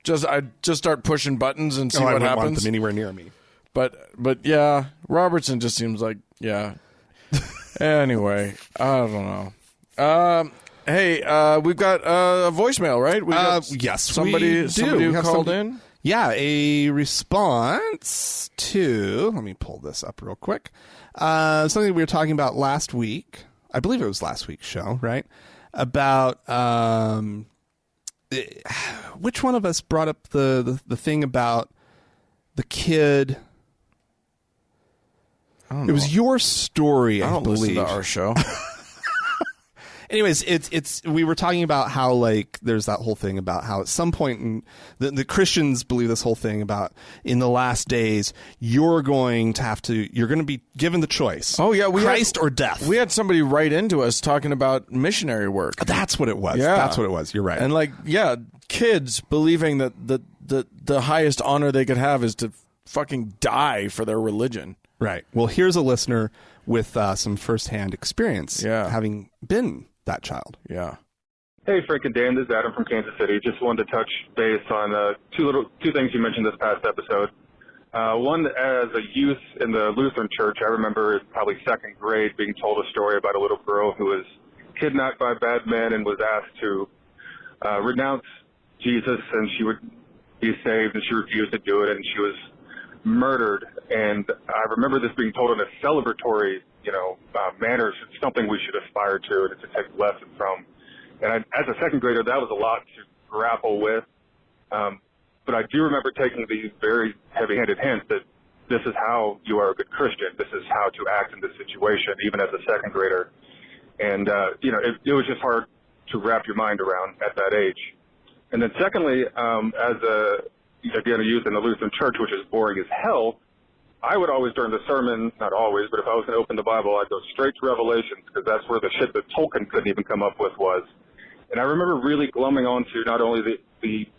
I'd just start pushing buttons and see what I wouldn't happens. want them anywhere near me. But yeah, Robertson just seems like, yeah. Anyway, I don't know. Hey, we've got a voicemail, right? We got yes, somebody who called in. Yeah, a response to, let me pull this up real quick. Something we were talking about last week. I believe it was last week's show, right? About which one of us brought up the thing about the kid? I don't know. It was your story, I believe. Listen to our show. Anyways, it's we were talking about how, like, there's that whole thing about how at some point in the Christians believe this whole thing about in the last days you're going to be given the choice. Oh yeah, Christ or death. We had somebody write into us talking about missionary work. That's what it was. Yeah. That's what it was. You're right. And kids believing that the highest honor they could have is to fucking die for their religion. Right. Well, here's a listener with some firsthand experience, having been that child. Yeah. Hey, Frank and Dan, this is Adam from Kansas City. Just wanted to touch base on two things you mentioned this past episode. One, as a youth in the Lutheran church, I remember probably second grade being told a story about a little girl who was kidnapped by bad men and was asked to renounce Jesus, and she would be saved, and she refused to do it, and she was murdered. And I remember this being told in a celebratory, manner. It's something we should aspire to and to take a lesson from. And as a second grader, that was a lot to grapple with. But I do remember taking these very heavy-handed hints that this is how you are a good Christian. This is how to act in this situation, even as a second grader. And, it was just hard to wrap your mind around at that age. And then secondly, as a youth in the Lutheran church, which is boring as hell, I would always, during the sermon, not always, but if I was going to open the Bible, I'd go straight to Revelations, because that's where the shit that Tolkien couldn't even come up with was. And I remember really glumming onto not only the beast,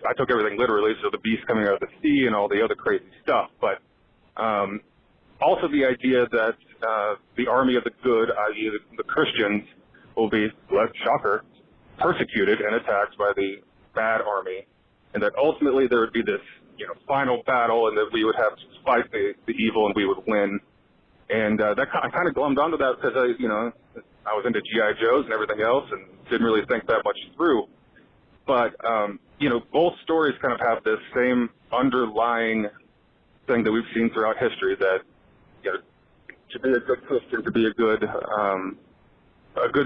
I took everything literally, so the beast coming out of the sea and all the other crazy stuff, but also the idea that the army of the good, i.e. the Christians, will be, shocker, persecuted and attacked by the bad army, and that ultimately there would be this final battle, and that we would have to fight the evil and we would win. And I kind of glummed onto that because I was into G.I. Joes and everything else and didn't really think that much through. But, both stories kind of have this same underlying thing that we've seen throughout history, that, to be a good Christian, to be a good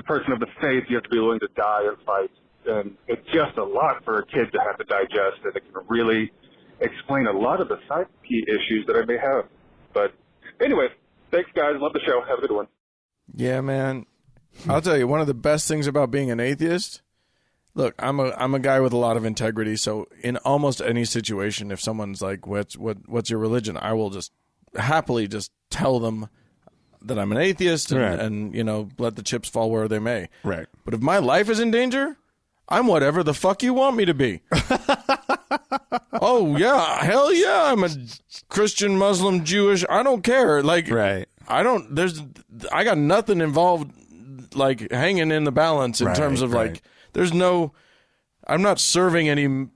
person of the faith, you have to be willing to die and fight. And it's just a lot for a kid to have to digest, and it can really explain a lot of the psyche issues that I may have. But anyway, thanks, guys. Love the show. Have a good one. Yeah, man. I'll tell you, one of the best things about being an atheist, look, I'm a guy with a lot of integrity, so in almost any situation, if someone's like, what's your religion, I will just happily just tell them that I'm an atheist and let the chips fall where they may. Right. But if my life is in danger, I'm whatever the fuck you want me to be. Oh, yeah. Hell yeah. I'm a Christian, Muslim, Jewish. I don't care. Right. I got nothing involved, hanging in the balance in terms of, I'm not serving any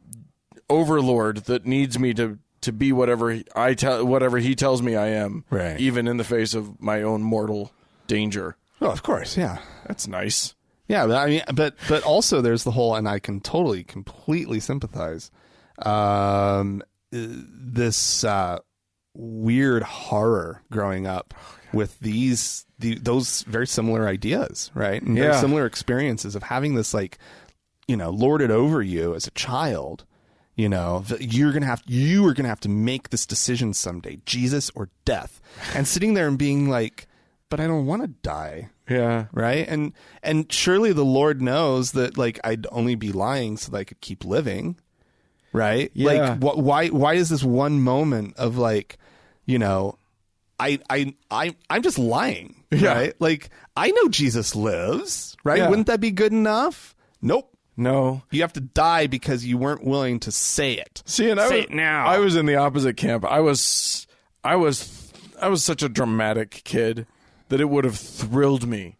overlord that needs me to be whatever he tells me I am. Right. Even in the face of my own mortal danger. Well, of course. Yeah. That's nice. Yeah, but also there's the whole, and I can completely sympathize. This weird horror growing up with those very similar ideas, right? And very similar experiences of having this, lorded over you as a child. You are gonna have to make this decision someday, Jesus or death, and sitting there and being like, but I don't want to die. Yeah. Right. And surely the Lord knows that I'd only be lying so that I could keep living. Right. Yeah. Why is this one moment of I'm just lying. Yeah. Right. I know Jesus lives. Right. Yeah. Wouldn't that be good enough? Nope. No. You have to die because you weren't willing to say it. See, and say it now. I was in the opposite camp. I was such a dramatic kid that it would have thrilled me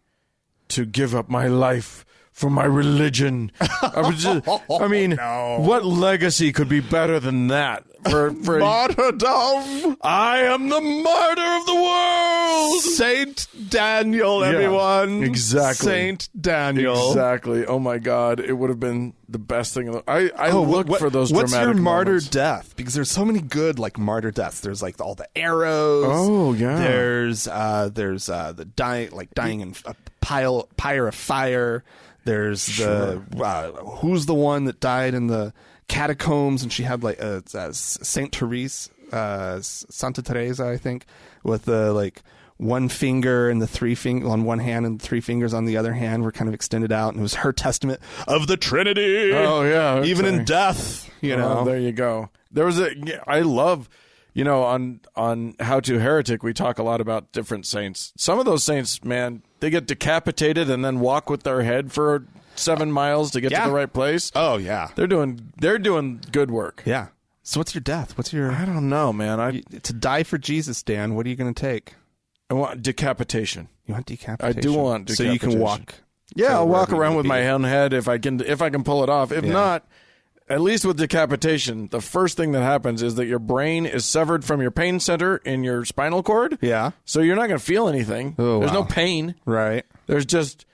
to give up my life for my religion. I mean, what legacy could be better than that? For Martyrdom. I am the martyr of the world. Saint Daniel, everyone. Exactly. Saint Daniel. Exactly. Oh my God, it would have been the best thing. I looked for those. What's dramatic your martyr moments. death? Because there's so many good like martyr deaths. There's like all the arrows. Oh yeah. There's the dying in a pyre of fire. There's the who's the one that died in the catacombs, and she had like Saint Therese, Santa Teresa, I think, with the like one finger and the three finger on one hand and the three fingers on the other hand were kind of extended out, and it was her testament of the Trinity. Oh yeah, even in death, you know. There you go. There was I love, on How to Heretic, we talk a lot about different saints. Some of those saints, man, they get decapitated and then walk with their head for 7 miles to get to the right place. Oh yeah, they're doing good work. Yeah. So what's your death? What's your? I don't know, man. To die for Jesus, Dan. What are you going to take? I want decapitation. You want decapitation? I do want decapitation. So you can walk. Yeah, I'll walk around with my own head if I can pull it off. If not, at least with decapitation, the first thing that happens is that your brain is severed from your pain center in your spinal cord. Yeah. So you're not going to feel anything. Oh, There's no pain. Right. There's just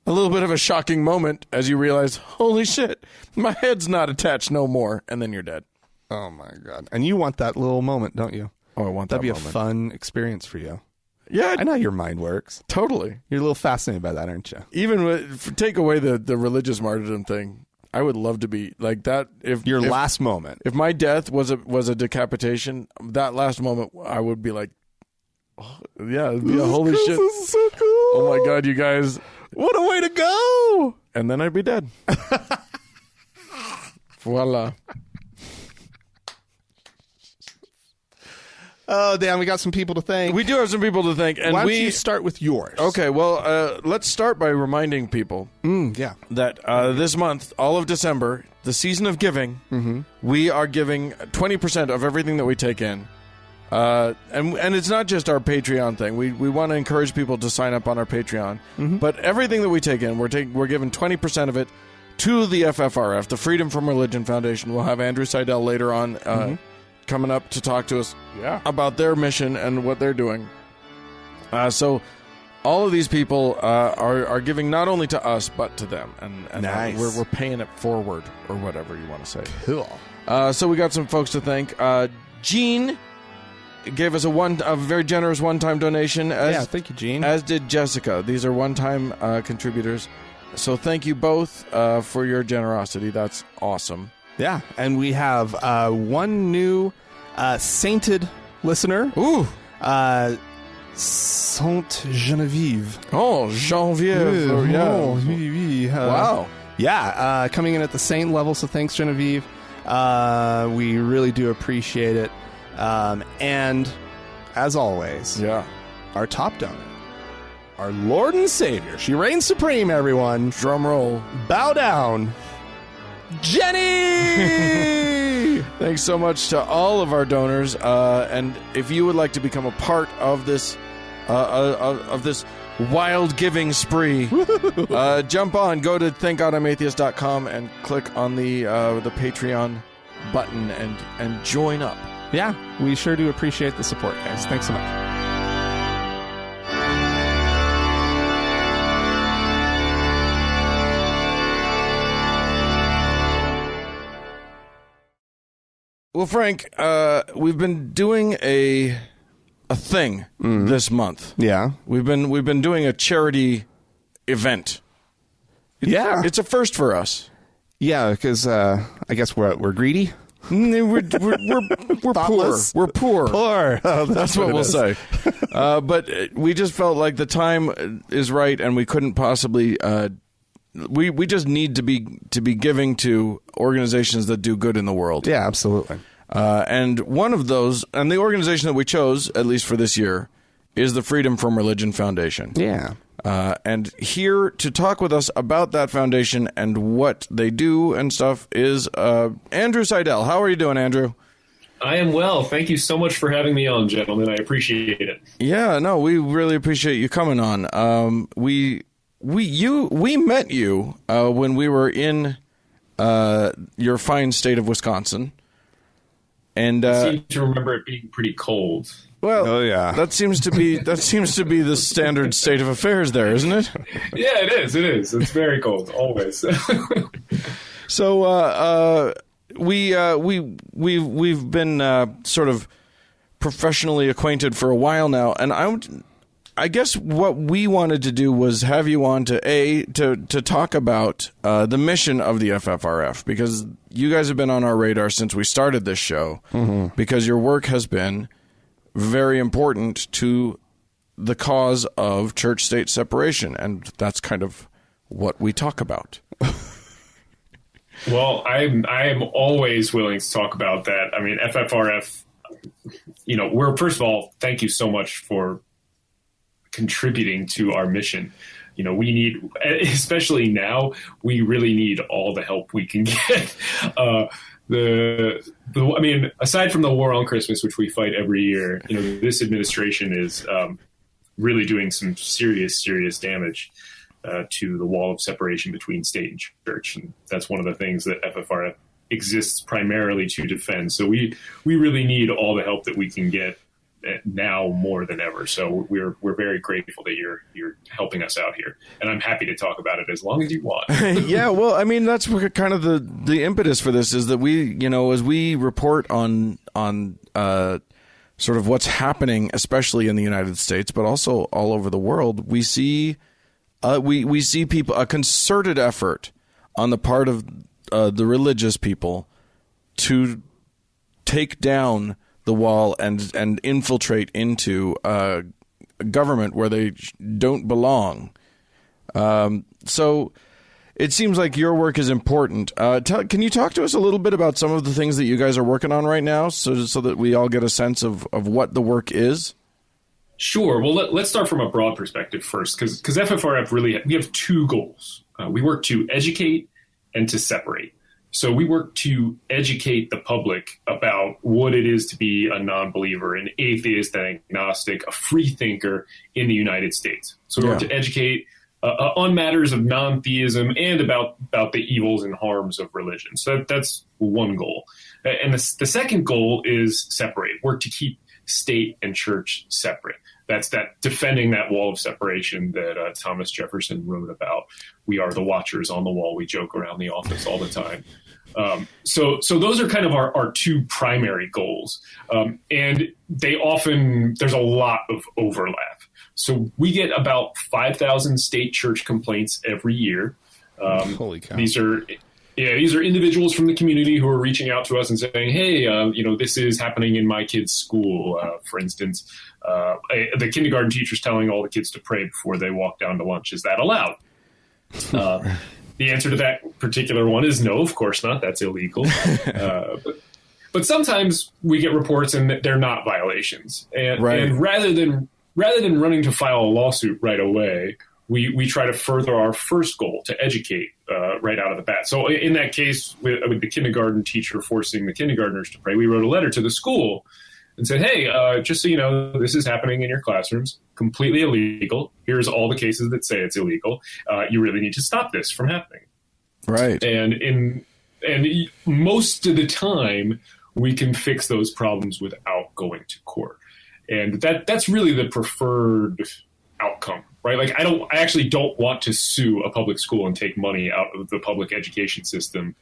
a little bit of a shocking moment as you realize, holy shit, my head's not attached no more, and then you're dead. Oh my God. And you want that little moment, don't you? Oh, I want That'd that be moment. a fun experience for you. Yeah, I know how your mind works. Totally. You're a little fascinated by that, aren't you? Even take away the religious martyrdom thing, I would love to be like that. If last moment, if my death was a decapitation, that last moment, I would be like, oh, yeah, it'd be a holy shit. This is so cool. Oh my God, you guys. What a way to go. And then I'd be dead. Voila. Oh, Dan, we got some people to thank. We do have some people to thank. And why don't you start with yours? Okay, well, let's start by reminding people that this month, all of December, the season of giving, we are giving 20% of everything that we take in. And it's not just our Patreon thing. We want to encourage people to sign up on our Patreon. But everything that we take in, we're giving 20% of it to the FFRF, the Freedom from Religion Foundation. We'll have Andrew Seidel later on coming up to talk to us about their mission and what they're doing. So all of these people are giving not only to us, but to them. And nice. We're paying it forward, or whatever you want to say. Cool. So we got some folks to thank. Gene gave us a very generous one-time donation. Thank you, Gene. As did Jessica. These are one-time contributors. So thank you both for your generosity. That's awesome. Yeah, and we have one new sainted listener. Ooh. Sainte Genevieve. Oh, Genevieve. Wow. Yeah, coming in at the saint level, so thanks, Genevieve. We really do appreciate it. And, as always, our top donor, our Lord and Savior. She reigns supreme, everyone. Drum roll. Bow down. Jenny! Thanks so much to all of our donors. And if you would like to become a part of this wild giving spree, jump on, go to thankgodimatheist.com and click on the Patreon button and join up. Yeah, we sure do appreciate the support, guys. Thanks so much. Well, Frank, we've been doing a thing this month. Yeah, we've been doing a charity event. It's a first for us. Yeah, because I guess we're greedy. We're poor. We're poor. Oh, that's what we'll say. But we just felt like the time is right, and we couldn't possibly. We just need to be giving to organizations that do good in the world. Yeah, absolutely. And one of those, and the organization that we chose, at least for this year, is the Freedom from Religion Foundation. Yeah. And here to talk with us about that foundation and what they do and stuff is Andrew Seidel. How are you doing, Andrew? I am well. Thank you so much for having me on, gentlemen. I appreciate it. Yeah, no, we really appreciate you coming on. we met you when we were in your fine state of Wisconsin, and I seem to remember it being pretty cold. well, Oh, yeah. that seems to be the standard state of affairs there, isn't it? Yeah, it is. It is. It's very cold always. So we've been sort of professionally acquainted for a while now, and I guess what we wanted to do was have you on to talk about the mission of the FFRF, because you guys have been on our radar since we started this show, because your work has been very important to the cause of church-state separation, and that's kind of what we talk about. Well, I'm always willing to talk about that. I mean, FFRF, we're, first of all, thank you so much for contributing to our mission. We need, especially now, we really need all the help we can get. Aside from the war on Christmas, which we fight every year, this administration is really doing some serious damage to the wall of separation between state and church. And that's one of the things that FFRF exists primarily to defend. So we really need all the help that we can get now more than ever. So we're very grateful that you're helping us out here, and I'm happy to talk about it as long as you want. Yeah, well, I mean, that's what kind of the impetus for this is, that we, as we report on sort of what's happening, especially in the United States, but also all over the world, we see people, a concerted effort on the part of the religious people to take down the wall and infiltrate into government where they don't belong. So it seems like your work is important. Can you talk to us a little bit about some of the things that you guys are working on right now, so that we all get a sense of what the work is? Sure. Well, let's start from a broad perspective first, because FFRF we have two goals. We work to educate and to separate. So we work to educate the public about what it is to be a non-believer, an atheist, an agnostic, a free thinker in the United States. So we work to educate on matters of non-theism and about the evils and harms of religion. So that's one goal. And the second goal is separate. Work to keep state and church separate. That's that defending that wall of separation that Thomas Jefferson wrote about. We are the watchers on the wall. We joke around the office all the time. So those are kind of our two primary goals. And there's a lot of overlap. So we get about 5,000 state church complaints every year. Holy cow. These are individuals from the community who are reaching out to us and saying, hey, this is happening in my kid's school. For instance, the kindergarten teacher's telling all the kids to pray before they walk down to lunch. Is that allowed? The answer to that particular one is no, of course not. That's illegal. But sometimes we get reports and they're not violations. And rather than running to file a lawsuit right away, we try to further our first goal, to educate right out of the bat. So in that case, with the kindergarten teacher forcing the kindergartners to pray, we wrote a letter to the school and said, hey, just so you know, this is happening in your classrooms, completely illegal. Here's all the cases that say it's illegal. You really need to stop this from happening. Right. And most of the time, we can fix those problems without going to court. And that's really the preferred outcome, right? Like I actually don't want to sue a public school and take money out of the public education system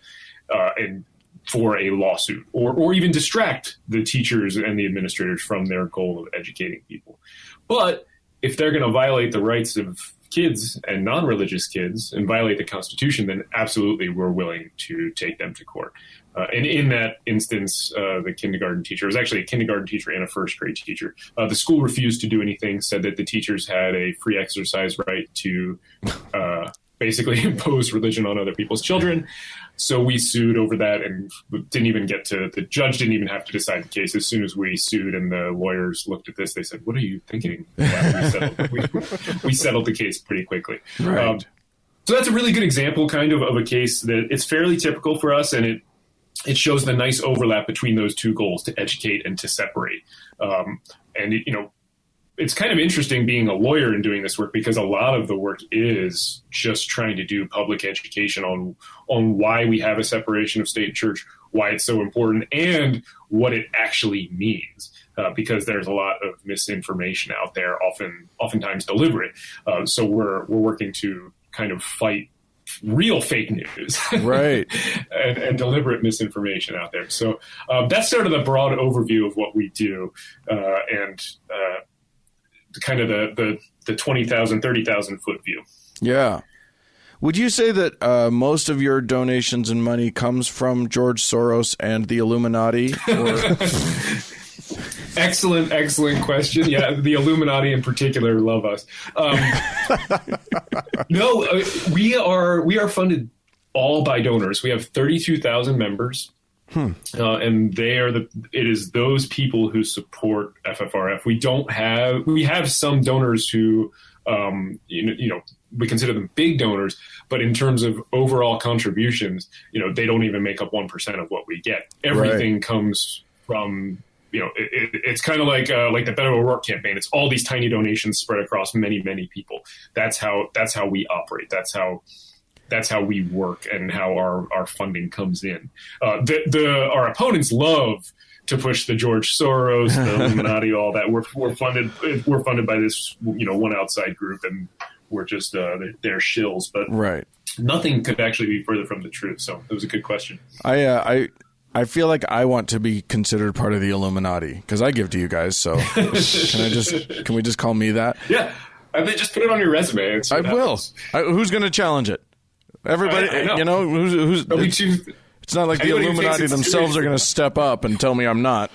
and for a lawsuit, or even distract the teachers and the administrators from their goal of educating people. But if they're going to violate the rights of kids and non-religious kids and violate the Constitution, then absolutely we're willing to take them to court. And in that instance, the kindergarten teacher, it was actually a kindergarten teacher and a first grade teacher. The school refused to do anything, said that the teachers had a free exercise right to basically impose religion on other people's children. So we sued over that and the judge didn't even have to decide the case. As soon as we sued and the lawyers looked at this, they said, what are you thinking? We settled the case pretty quickly. Right. So that's a really good example kind of a case that it's fairly typical for us, and it shows the nice overlap between those two goals, to educate and to separate. it's kind of interesting being a lawyer and doing this work, because a lot of the work is just trying to do public education on why we have a separation of state and church, why it's so important, and what it actually means. Because there's a lot of misinformation out there, oftentimes deliberate. So we're working to kind of fight real fake news, right, and deliberate misinformation out there. So that's sort of the broad overview of what we do, and kind of the 20,000, 30,000 foot view. Yeah. Would you say that most of your donations and money comes from George Soros and the Illuminati? Or... Excellent question. Yeah, the Illuminati in particular love us. No, we are funded all by donors. We have 32,000 members, and it is those people who support FFRF. We have some donors who, we consider them big donors, but in terms of overall contributions, they don't even make up 1% of what we get. Everything comes from. It's kind of like the Beto O'Rourke campaign. It's all these tiny donations spread across many, many people. That's how we operate. That's how we work, and how our funding comes in. Our opponents love to push the George Soros, the Illuminati, all that. We're funded by this one outside group, and we're just they're shills. But right, nothing could actually be further from the truth. So it was a good question. I feel like I want to be considered part of the Illuminati because I give to you guys. So can we just call me that? Yeah, I mean, just put it on your resume. I will. Who's going to challenge it? Everybody, who's it's not like the Illuminati themselves are going to step up and tell me I'm not.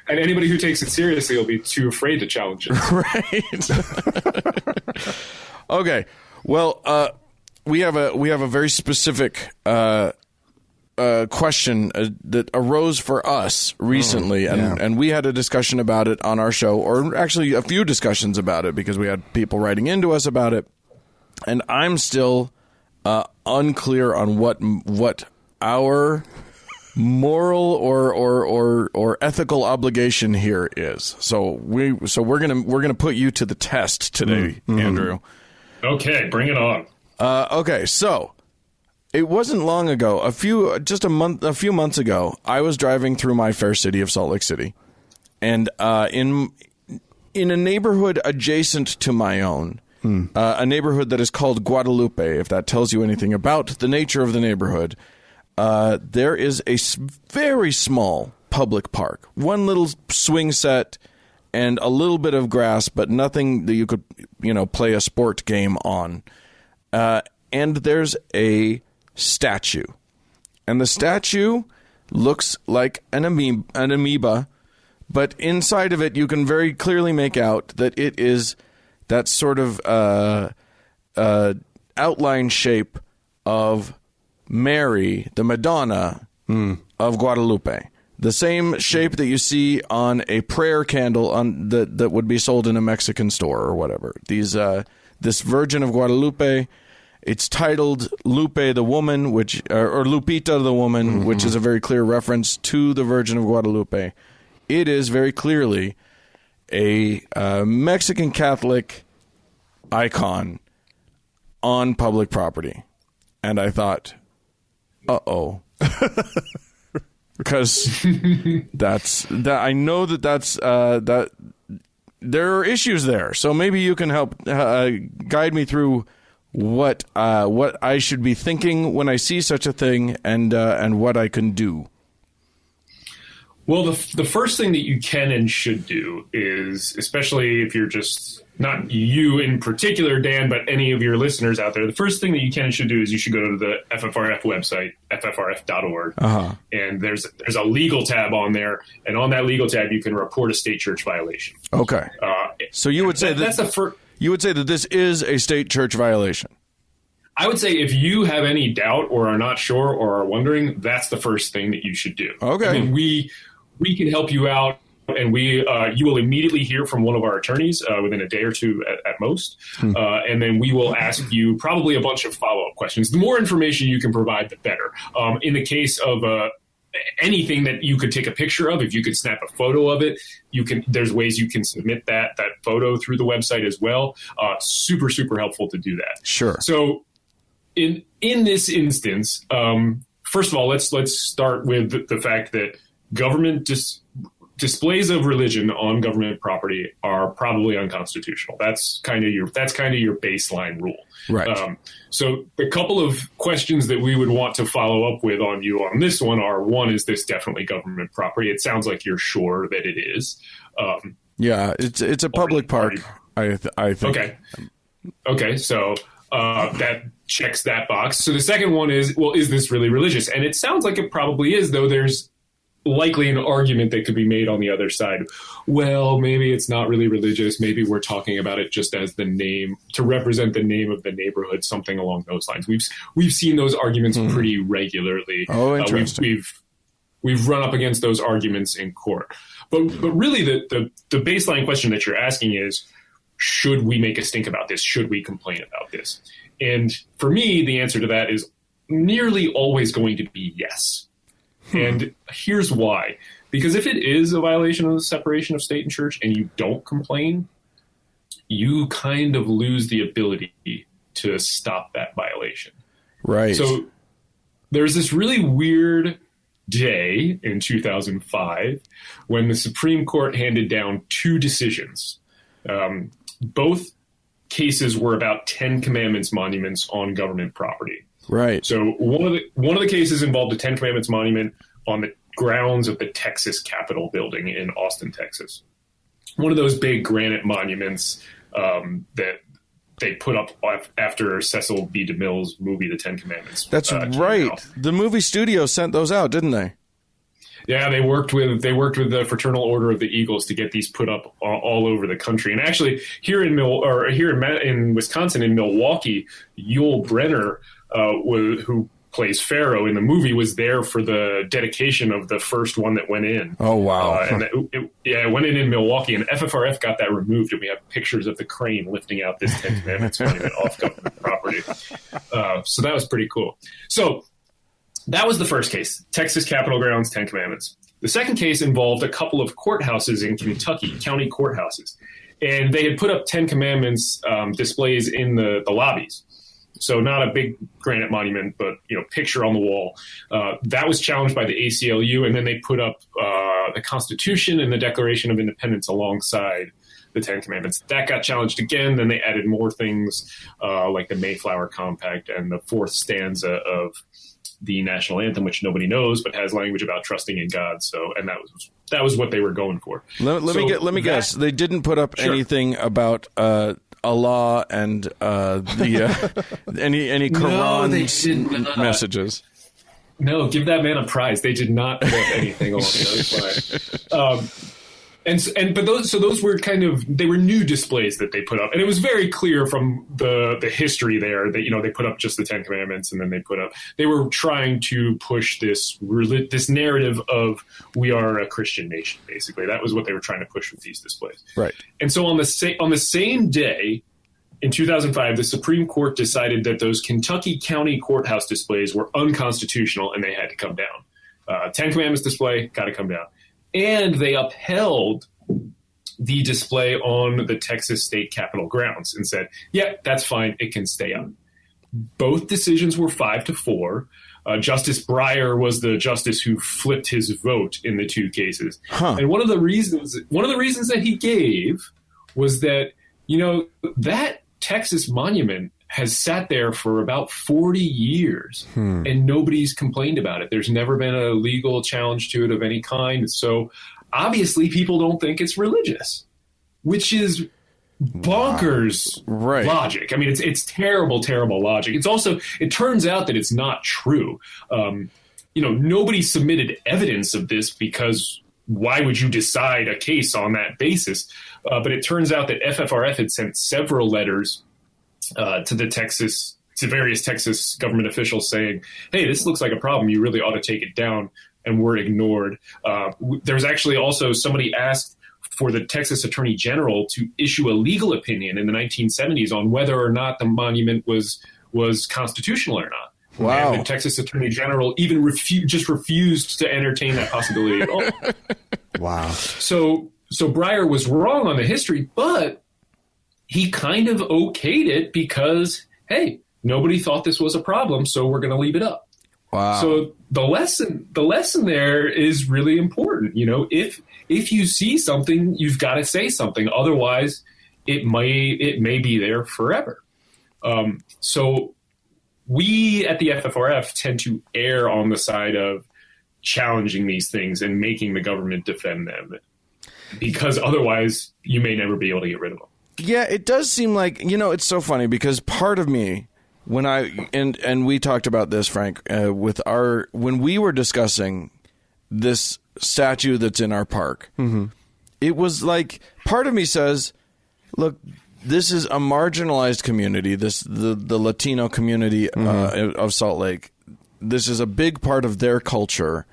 And anybody who takes it seriously will be too afraid to challenge it. Right. Okay. Well, we have a very specific question that arose for us recently, and we had a discussion about it on our show, or actually a few discussions about it, because we had people writing into us about it, and I'm still unclear on what our moral or ethical obligation here is. So we're gonna put you to the test today, Andrew. Okay, bring it on. Okay, so. It wasn't long ago, a few months ago, I was driving through my fair city of Salt Lake City, and in a neighborhood adjacent to my own, a neighborhood that is called Guadalupe, if that tells you anything about the nature of the neighborhood, there is a very small public park, one little swing set and a little bit of grass, but nothing that you could, play a sport game on. And there's a statue, and the statue looks like an amoeba, but inside of it you can very clearly make out that it is that sort of outline shape of Mary, the Madonna of Guadalupe, the same shape that you see on a prayer candle that would be sold in a Mexican store or whatever. This Virgin of Guadalupe. It's titled Lupe the Woman, or Lupita the Woman, which is a very clear reference to the Virgin of Guadalupe. It is very clearly a Mexican Catholic icon on public property. And I thought, uh-oh. Because I know that there are issues there. So maybe you can help guide me through what I should be thinking when I see such a thing, and what I can do. Well, the first thing that you can and should do is, especially if you're just not you in particular, Dan, but any of your listeners out there, the first thing that you can and should do is you should go to the FFRF website, ffrf.org, and there's a legal tab on there, and on that legal tab you can report a state church violation. Okay. So you would say that's the first. You would say that this is a state church violation. I would say if you have any doubt or are not sure or are wondering, that's the first thing that you should do. Okay. I mean, we can help you out, and you will immediately hear from one of our attorneys within a day or two at most. And then we will ask you probably a bunch of follow-up questions. The more information you can provide, the better. In the case of anything that you could take a picture of, if you could snap a photo of it, there's ways you can submit that photo through the website as well. Super, super helpful to do that. Sure. So in this instance, first of all, let's start with the fact that government displays of religion on government property are probably unconstitutional. That's kind of your baseline rule. Right. So a couple of questions that we would want to follow up with on you on this one are, one, is this definitely government property? It sounds like you're sure that it is. Yeah, it's a public park, I think. Okay. So that checks that box. So the second one is, well, is this really religious? And it sounds like it probably is, though there's likely an argument that could be made on the other side. Well, maybe it's not really religious. Maybe we're talking about it just as the name, to represent the name of the neighborhood, something along those lines. We've seen those arguments pretty regularly. Oh, interesting. We've run up against those arguments in court. But really the baseline question that you're asking is, should we make a stink about this? Should we complain about this? And for me, the answer to that is nearly always going to be yes. And here's why. Because if it is a violation of the separation of state and church and you don't complain, you kind of lose the ability to stop that violation. Right. So there's this really weird day in 2005 when the Supreme Court handed down two decisions. Both cases were about 10 Commandments monuments on government property. Right. So one of the cases involved a Ten Commandments monument on the grounds of the Texas Capitol building in Austin, Texas. One of those big granite monuments that they put up after Cecil B. DeMille's movie, The Ten Commandments. That's right. The movie studio sent those out, didn't they? Yeah, they worked with the Fraternal Order of the Eagles to get these put up all over the country. And actually, here in Wisconsin, in Milwaukee, Yul Brynner, who plays Pharaoh in the movie, was there for the dedication of the first one that went in. Oh, wow. It went in Milwaukee, and FFRF got that removed, and we have pictures of the crane lifting out this Ten Commandments monument off government property. So that was pretty cool. So that was the first case, Texas Capitol grounds, Ten Commandments. The second case involved a couple of courthouses in Kentucky, county courthouses, and they had put up Ten Commandments displays in the lobbies. So not a big granite monument, but picture on the wall. That was challenged by the ACLU, and then they put up the Constitution and the Declaration of Independence alongside the Ten Commandments. That got challenged again. Then they added more things like the Mayflower Compact and the fourth stanza of the national anthem, which nobody knows, but has language about trusting in God. So, and that was what they were going for. Let me guess. They didn't put up anything about Allah and any Quran messages. No, give that man a prize. They did not put up anything along those lines. But those were they were new displays that they put up, and it was very clear from the history there that they put up just the Ten Commandments, and then they were trying to push this narrative of we are a Christian nation. Basically, that was what they were trying to push with these displays. Right. And so on the same day in 2005, the Supreme Court decided that those Kentucky county courthouse displays were unconstitutional, and they had to come down. Ten Commandments display got to come down. And they upheld the display on the Texas State Capitol grounds and said, yeah, that's fine. It can stay up. Both decisions were 5-4. Justice Breyer was the justice who flipped his vote in the two cases. And one of the reasons that he gave was that, that Texas monument has sat there for about 40 years and nobody's complained about it. There's never been a legal challenge to it of any kind. So obviously people don't think it's religious, which is bonkers logic. I mean, it's terrible, terrible logic. It turns out that it's not true. Nobody submitted evidence of this because why would you decide a case on that basis? But it turns out that FFRF had sent several letters to various Texas government officials saying, hey, this looks like a problem. You really ought to take it down. And were ignored. There's actually also somebody asked for the Texas Attorney General to issue a legal opinion in the 1970s on whether or not the monument was constitutional or not. Wow. And the Texas Attorney General even refused to entertain that possibility at all. Wow. So Breyer was wrong on the history, but he kind of okayed it because, hey, nobody thought this was a problem, so we're going to leave it up. Wow. So the lesson there is really important. You know, if you see something, you've got to say something. Otherwise, it may be there forever. So we at the FFRF tend to err on the side of challenging these things and making the government defend them, because otherwise you may never be able to get rid of them. Yeah, it does seem like, you know, it's so funny because part of me, when and we talked about this, Frank, when we were discussing this statue that's in our park, it was like part of me says, look, this is a marginalized community, the Latino community of Salt Lake. This is a big part of their culture.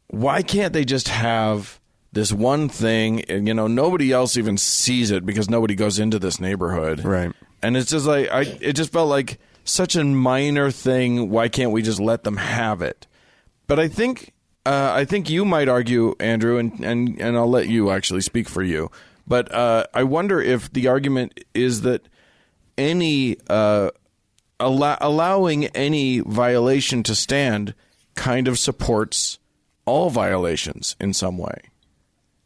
Why can't they just have this one thing? And, you know, nobody else even sees it because nobody goes into this neighborhood. Right. And it's just like, it just felt like such a minor thing. Why can't we just let them have it? But I think you might argue, Andrew, and I'll let you actually speak for you. But I wonder if the argument is that any allowing any violation to stand kind of supports all violations in some way.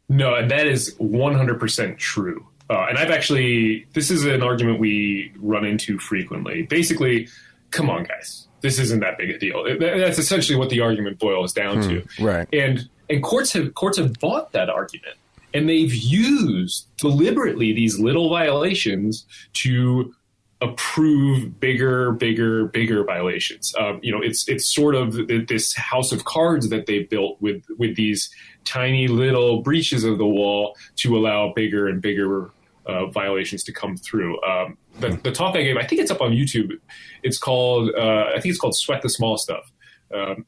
No, and that is 100% true. And this is an argument we run into frequently. Basically, come on, guys, this isn't that big a deal. That's essentially what the argument boils down to. Right. And courts have bought that argument, and they've used deliberately these little violations to approve bigger violations. You know, it's sort of this house of cards that they built with these tiny little breaches of the wall to allow bigger and bigger violations to come through. The talk I gave, I think it's up on YouTube. It's called, Sweat the Small Stuff. And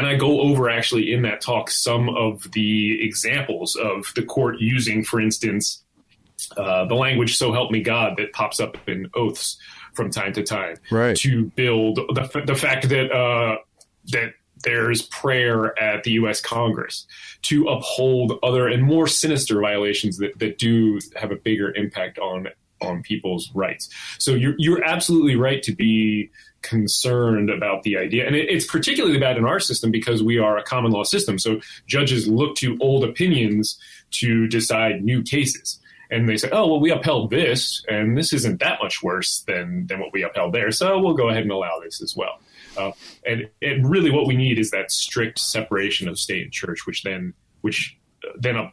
I go over actually in that talk some of the examples of the court using, for instance, the language "so help me God" that pops up in oaths from time to time, right, to build the fact that that there's prayer at the U.S. Congress, to uphold other and more sinister violations that do have a bigger impact on people's rights. So you're absolutely right to be concerned about the idea. And it's particularly bad in our system because we are a common law system. So judges look to old opinions to decide new cases. And they say, oh, well, we upheld this, and this isn't that much worse than what we upheld there, so we'll go ahead and allow this as well. And really what we need is that strict separation of state and church, which then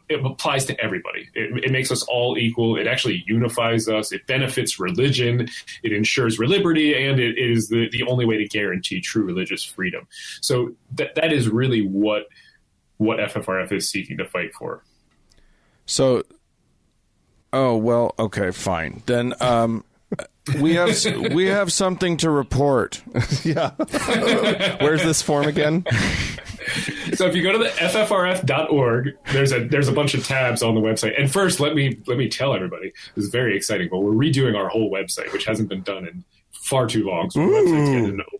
it applies to everybody. It makes us all equal. It actually unifies us. It benefits religion. It ensures liberty, and it is the only way to guarantee true religious freedom. So that is really what FFRF is seeking to fight for. So, oh, well, okay, fine. Then we have something to report. Yeah. Where's this form again? So if you go to the ffrf.org, there's a bunch of tabs on the website. And first, let me tell everybody, this is very exciting, but we're redoing our whole website, which hasn't been done in far too long. So the website's getting an overhaul.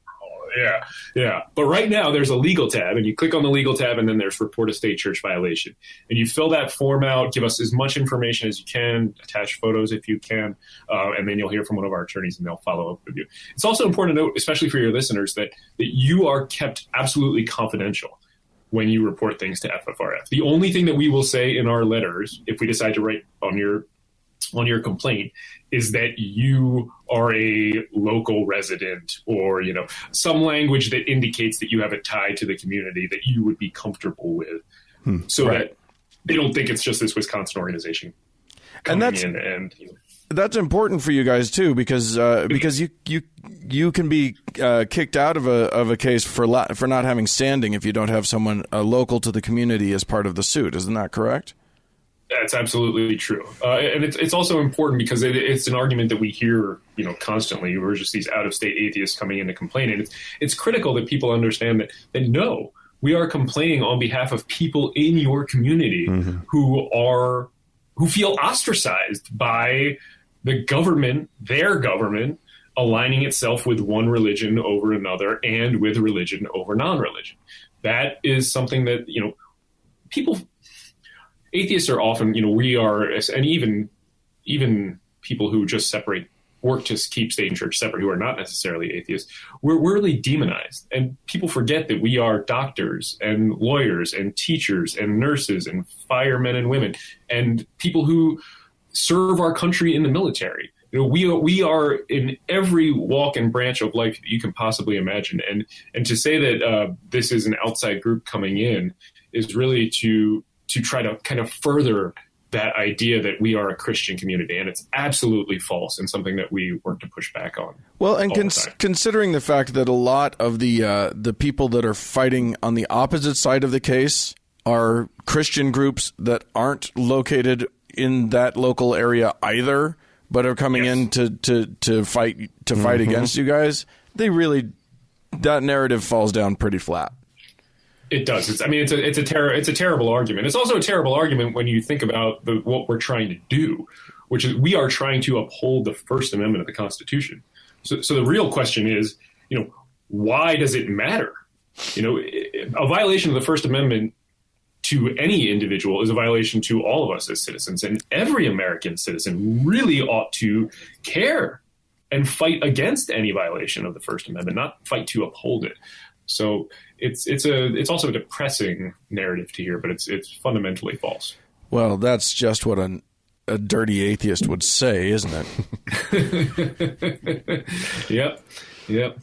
Yeah. But right now there's a legal tab, and you click on the legal tab, and then there's report a state church violation. And you fill that form out, give us as much information as you can, attach photos if you can, and then you'll hear from one of our attorneys and they'll follow up with you. It's also important to note, especially for your listeners, that you are kept absolutely confidential when you report things to FFRF. The only thing that we will say in our letters, if we decide to write on your complaint, is that you are a local resident, or, you know, some language that indicates that you have a tie to the community that you would be comfortable with, so that they don't think it's just this Wisconsin organization coming in. And that's important for you guys too, because you can be kicked out of a case for not having standing if you don't have someone local to the community as part of the suit. Isn't that correct? That's absolutely true. And it's also important because it's an argument that we hear, you know, constantly. We're just these out-of-state atheists coming in to complain. And it's critical that people understand that no, we are complaining on behalf of people in your community who feel ostracized by the government, their government, aligning itself with one religion over another and with religion over non-religion. That is something that, atheists are often, we are, and even people who just work to keep state and church separate, who are not necessarily atheists, we're really demonized. And people forget that we are doctors and lawyers and teachers and nurses and firemen and women and people who serve our country in the military. We are in every walk and branch of life that you can possibly imagine. And to say that this is an outside group coming in is really to try to kind of further that idea that we are a Christian community, and it's absolutely false and something that we work to push back on. Well, and considering the fact that a lot of the people that are fighting on the opposite side of the case are Christian groups that aren't located in that local area either, but are coming in to fight against you guys, that narrative falls down pretty flat. It does. It's a terrible argument. It's also a terrible argument when you think about what we're trying to do, which is we are trying to uphold the First Amendment of the Constitution. So the real question is, why does it matter? A violation of the First Amendment to any individual is a violation to all of us as citizens, and every American citizen really ought to care and fight against any violation of the First Amendment, not fight to uphold it. So it's also a depressing narrative to hear, but it's fundamentally false. Well, that's just what a dirty atheist would say, isn't it? Yep.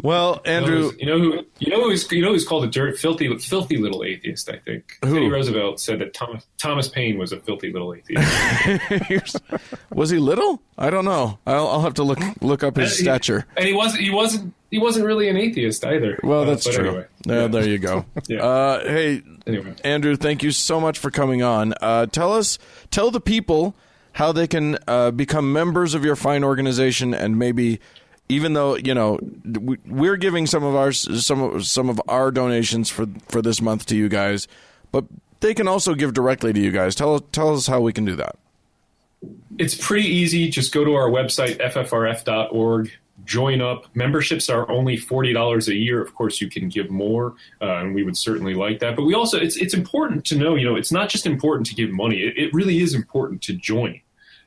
Well, Andrew, who's called a filthy little atheist. I think Teddy Roosevelt said that Thomas Paine was a filthy little atheist. Was he little? I don't know. I'll have to look up his stature. And he wasn't really an atheist either. Well, that's true. Anyway. There you go. Hey, anyway. Andrew, thank you so much for coming on. Tell the people how they can become members of your fine organization, and maybe, even though we're giving some of our donations for this month to you guys, but they can also give directly to you guys. Tell us how we can do that. It's pretty easy. Just go to our website, ffrf.org. Join up. Memberships are only $40 a year. Of course, you can give more, and we would certainly like that. But we also, it's important to know, it's not just important to give money. It really is important to join.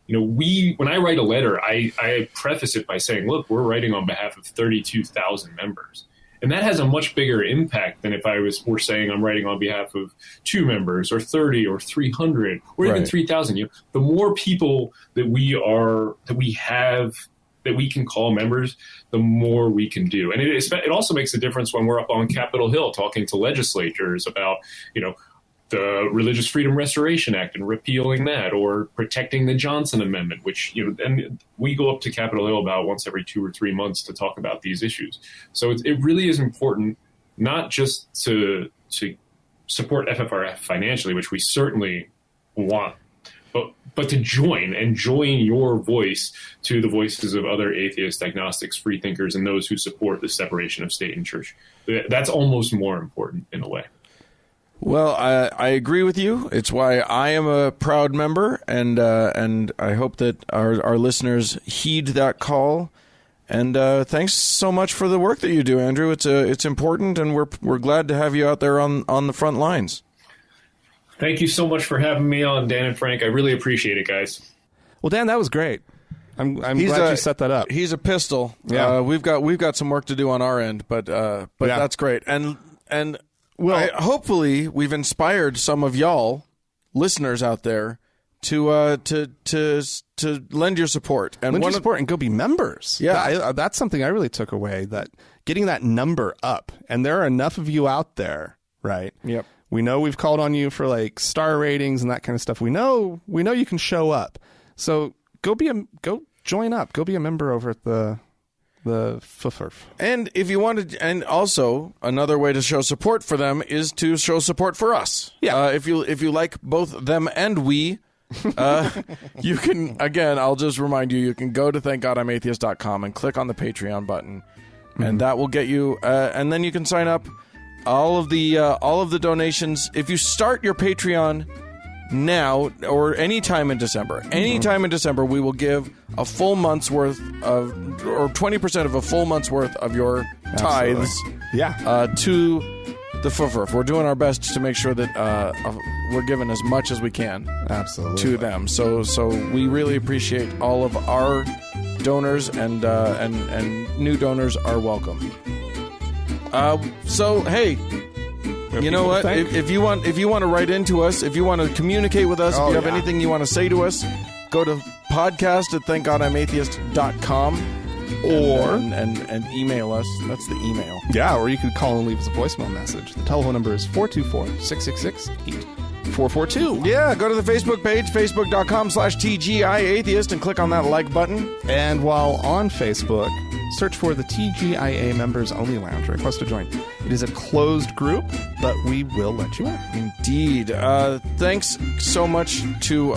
When I write a letter, I preface it by saying, look, we're writing on behalf of 32,000 members. And that has a much bigger impact than if we're saying I'm writing on behalf of 2 members or 30 or 300 or even 3,000. The more people that we can call members, the more we can do. And it also makes a difference when we're up on Capitol Hill talking to legislators about, the Religious Freedom Restoration Act and repealing that, or protecting the Johnson Amendment, which, and we go up to Capitol Hill about once every 2 or 3 months to talk about these issues. So it really is important not just to support FFRF financially, which we certainly want, but to join your voice to the voices of other atheists, agnostics, free thinkers, and those who support the separation of state and church. That's almost more important in a way. Well, I agree with you. It's why I am a proud member, and I hope that our listeners heed that call. And thanks so much for the work that you do, Andrew. It's important, and we're glad to have you out there on the front lines. Thank you so much for having me on, Dan and Frank. I really appreciate it, guys. Well, Dan, that was great. I'm glad you set that up. He's a pistol. Yeah. We've got some work to do on our end, but that's great. And well, hopefully we've inspired some of y'all listeners out there to lend your support and go be members. Yeah, that's something I really took away, that getting that number up, and there are enough of you out there, right? Yep. We know we've called on you for like star ratings and that kind of stuff. We know you can show up. So go join up. Go be a member over at the FFRF. And if you wanted, and also another way to show support for them is to show support for us. Yeah. If you like both them and we, you can, again, I'll just remind you can go to thankgodimatheist.com and click on the Patreon button, and that will get you, and then you can sign up. All of the donations, if you start your Patreon now or any time in December, we will give a full month's worth of, or 20% of a full month's worth of your tithes to the FUFRF. We're doing our best to make sure that we're giving as much as we can to them. So we really appreciate all of our donors, and new donors are welcome. So hey, you know what? If you want to write into us, if you want to communicate with us, if you have anything you want to say to us, go to podcast@thankgodimatheist.com and email us. That's the email. Yeah, or you can call and leave us a voicemail message. The telephone number is 424-666-8442. Yeah, go to the Facebook page, facebook.com/TGIAtheist, and click on that like button. And while on Facebook, search for the TGIA Members Only Lounge. Request to join. It is a closed group, but we will let you in. Indeed. Thanks so much to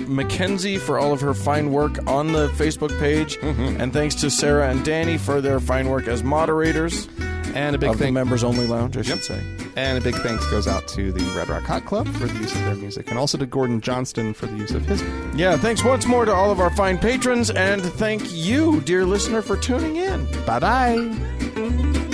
Mackenzie for all of her fine work on the Facebook page, and thanks to Sarah and Danny for their fine work as moderators. And a big the Members Only Lounge, I should say. And a big thanks goes out to the Red Rock Hot Club for the use of their music, and also to Gordon Johnston for the use of his music. Yeah, thanks once more to all of our fine patrons, and thank you, dear listener, for tuning in. Bye-bye.